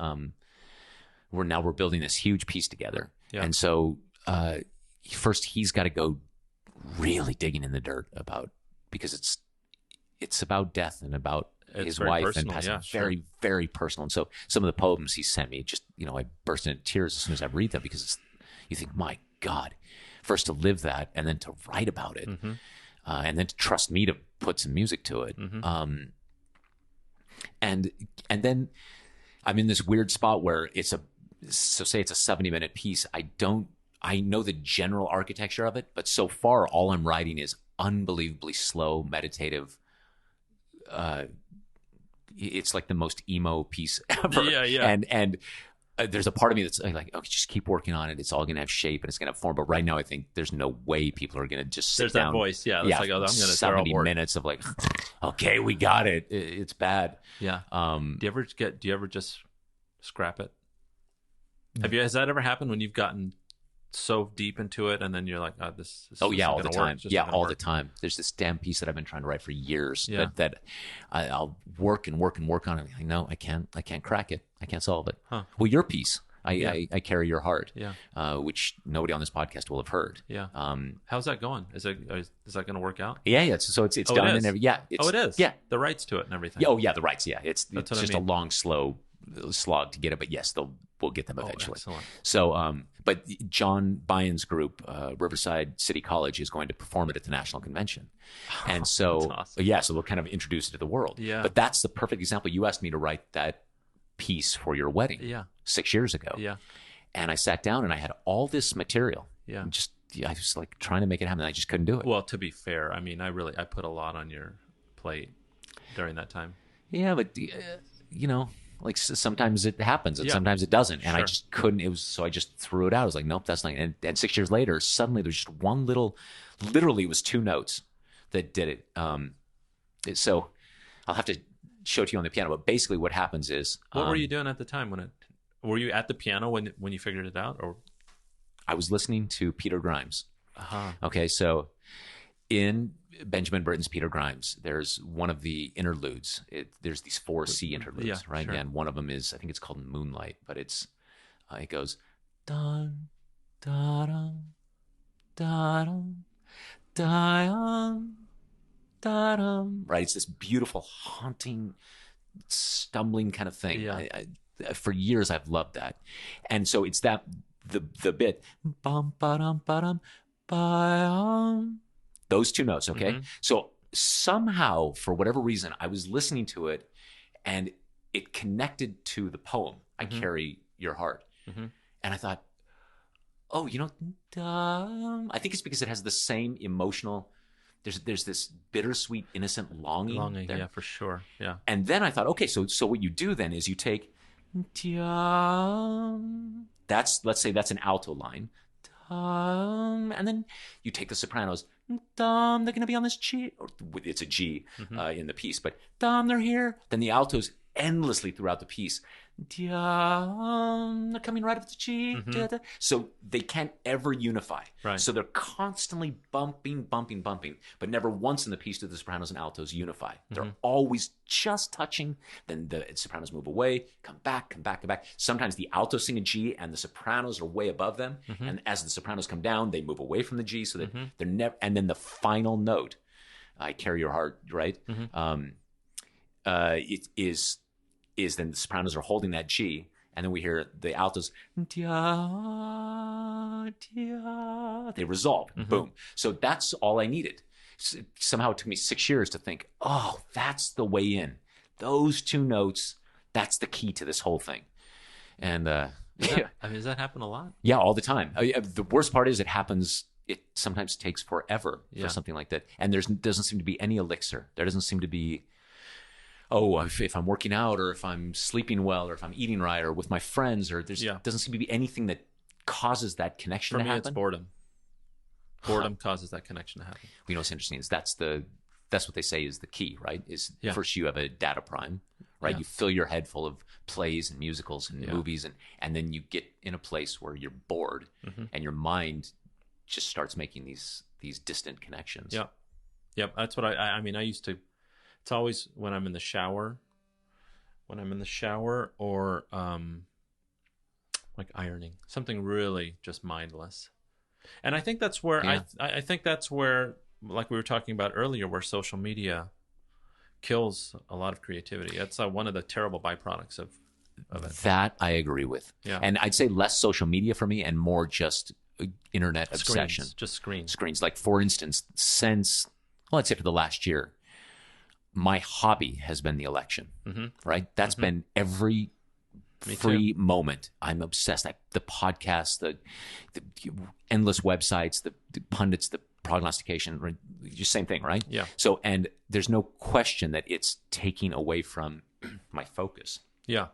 we're building this huge piece together, and so first he's got to go really digging in the dirt because it's about death and about his wife personal, and passing. yeah, Very, very personal. And so some of the poems he sent me, just I burst into tears as soon as I read them because you think, my God, first to live that and then to write about it. Mm-hmm. And then to trust me to put some music to it. Mm-hmm. And then I'm in this weird spot where say it's a 70-minute piece. I know the general architecture of it, but so far all I'm writing is unbelievably slow, meditative. It's like the most emo piece ever. Yeah. And there's a part of me that's like, okay, just keep working on it. It's all going to have shape and it's going to have form. But right now, I think there's no way people are going to just sit There's down. that voice. Yeah. That's like, oh, I'm going to 70 minutes of like, okay, we got it. It's bad. Yeah. Do you ever just scrap it? Has that ever happened when you've gotten so deep into it and then you're like, oh, this all the time. Yeah, all the time. There's this damn piece that I've been trying to write for years that I'll work and work and work on it. I know I can't crack it. I can't solve it. Huh. Well, your piece, I carry your heart, which nobody on this podcast will have heard. Yeah. How's that going? Is that going to work out? Yeah. So it's done and everything. Yeah. It is. Yeah. The rights to it and everything. Yeah, the rights. Yeah. It's just I mean. a long, slow slog to get it, but yes, we'll get them eventually. Excellent. So, but John Byon's group, Riverside City College, is going to perform it at the National Convention, and so awesome. So we'll kind of introduce it to the world. Yeah. But that's the perfect example. You asked me to write that piece for your wedding. 6 years ago. Yeah. And I sat down and I had all this material. Yeah. And I was like trying to make it happen. And I just couldn't do it. Well, to be fair, I mean, I put a lot on your plate during that time. Yeah, but like sometimes it happens and sometimes it doesn't. And I just couldn't, so I just threw it out. I was like, nope, that's not, and 6 years later, suddenly there's just one literally it was 2 notes that did it. So I'll have to show it to you on the piano, but basically what happens is. What were you doing at the time were you at the piano when you figured it out, or? I was listening to Peter Grimes. Uh-huh. Okay. So in Benjamin Britten's Peter Grimes, there's one of the interludes. There's these 4 C interludes, right? Sure. And one of them is, I think it's called Moonlight, but it goes dun dun dun dun dun. Right? It's this beautiful, haunting, stumbling kind of thing. Yeah. For years, I've loved that, and so it's that the bit bum ba dum ba dum ba. Those 2 notes, okay? Mm-hmm. So somehow, for whatever reason, I was listening to it and it connected to the poem, I Carry Your Heart. And I thought, oh, I think it's because it has the same emotional, there's this bittersweet, innocent longing there. Yeah, for sure. Yeah. And then I thought, okay, so what you do then is you take, let's say that's an alto line. And then you take the sopranos. They're going to be on this G. Or it's a G in the piece, but they're here. Then the altos endlessly throughout the piece. They're coming right up the G. So they can't ever unify. Right. So they're constantly bumping, but never once in the piece do the sopranos and altos unify. They're always just touching. Then the sopranos move away, come back. Sometimes the altos sing a G and the sopranos are way above them. And as the sopranos come down, they move away from the G so that they're never. And then the final note, I Carry Your Heart, right? It is then the sopranos are holding that G, and then we hear the altos, they resolve, boom. So that's all I needed. Somehow it took me 6 years to think, oh, that's the way in. Those two notes, that's the key to this whole thing. And does that happen a lot? Yeah, all the time. The worst part is it sometimes takes forever for something like that. And doesn't seem to be any elixir. There doesn't seem to be, if I'm working out or if I'm sleeping well or if I'm eating right or with my friends or doesn't seem to be anything that causes that connection to happen. For me, it's boredom. Boredom causes that connection to happen. You know what's interesting is that's what they say is the key, right? First you have a data prime, right? Yeah. You fill your head full of plays and musicals and movies and then you get in a place where you're bored and your mind just starts making these distant connections. Yep. That's what I mean, I used to. It's always when I'm in the shower or like ironing, something really just mindless. And I think that's where I think that's where, like we were talking about earlier, where social media kills a lot of creativity. That's one of the terrible byproducts of it. That I agree with. Yeah. And I'd say less social media for me and more just internet obsession. Just screens. Screens. Like, for instance, I'd say for the last year, my hobby has been the election, right? That's been every free moment. I'm obsessed. The podcasts, the endless websites, the pundits, the prognostication, just same thing, right? Yeah. So, and there's no question that it's taking away from my focus. Yeah.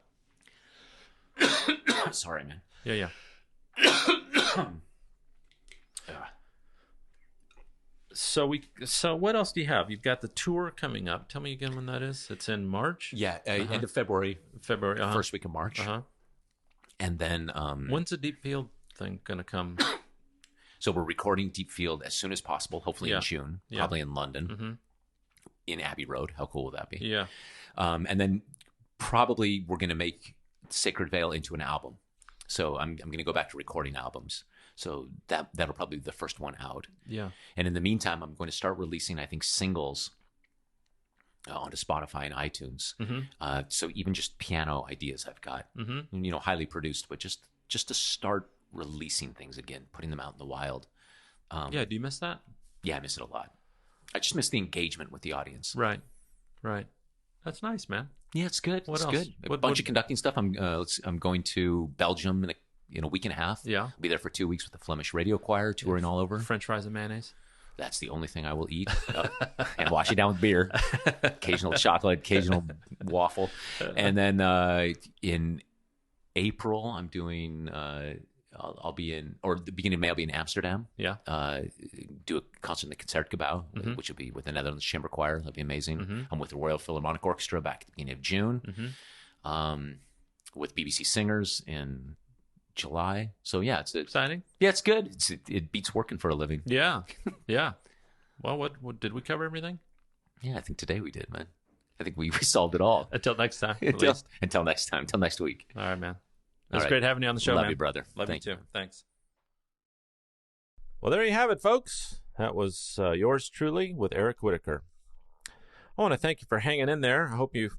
Sorry, man. Yeah. So what else do you have? You've got the tour coming up. Tell me again when that is. It's in March? Yeah, end of February. First week of March. And then when's the Deep Field thing going to come? So we're recording Deep Field as soon as possible, hopefully in June, probably in London, in Abbey Road. How cool would that be? Yeah. And then probably we're going to make Sacred Veil into an album. So I'm going to go back to recording albums. So that'll probably be the first one out. Yeah. And in the meantime, I'm going to start releasing, I think, singles onto Spotify and iTunes. So even just piano ideas I've got, highly produced, but just to start releasing things again, putting them out in the wild. Do you miss that? Yeah, I miss it a lot. I just miss the engagement with the audience. Right. That's nice, man. Yeah, it's good. What it's else? Good. A bunch of conducting stuff. I'm going to Belgium in a week and a half. Yeah. I'll be there for 2 weeks with the Flemish Radio Choir, touring all over. French fries and mayonnaise. That's the only thing I will eat. And wash it down with beer. Occasional chocolate, occasional waffle. And then in April, I'm doing... I'll be the beginning of May, I'll be in Amsterdam. Yeah. Do a concert in the Concertgebouw, which will be with the Netherlands Chamber Choir. That'll be amazing. I'm with the Royal Philharmonic Orchestra back at the beginning of June. With BBC Singers in July. So yeah, it's exciting. Yeah, it's good. It beats working for a living. Yeah. Well, what did we cover everything? Yeah, I think today we did, man. I think we solved it all. Until next time. Until next time. Until next week. All right, man. It was great having you on the show, man. Love you, brother. Love you too. Thanks. Well, there you have it, folks. That was yours truly with Eric Whitacre. I want to thank you for hanging in there. I hope you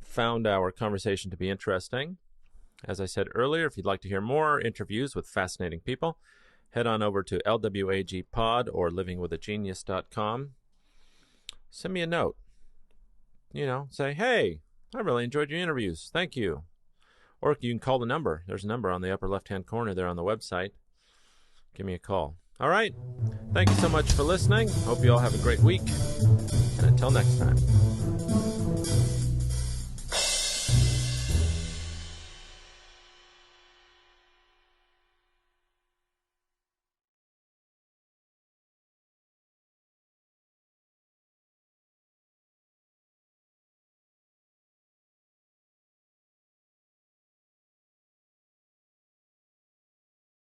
found our conversation to be interesting. As I said earlier, if you'd like to hear more interviews with fascinating people, head on over to LWAG Pod or livingwithagenius.com. send me a note. Say, hey, I really enjoyed your interviews. Thank you. Or you can call the number. There's a number on the upper left-hand corner there on the website. Give me a call. All right. Thank you so much for listening. Hope you all have a great week. And until next time.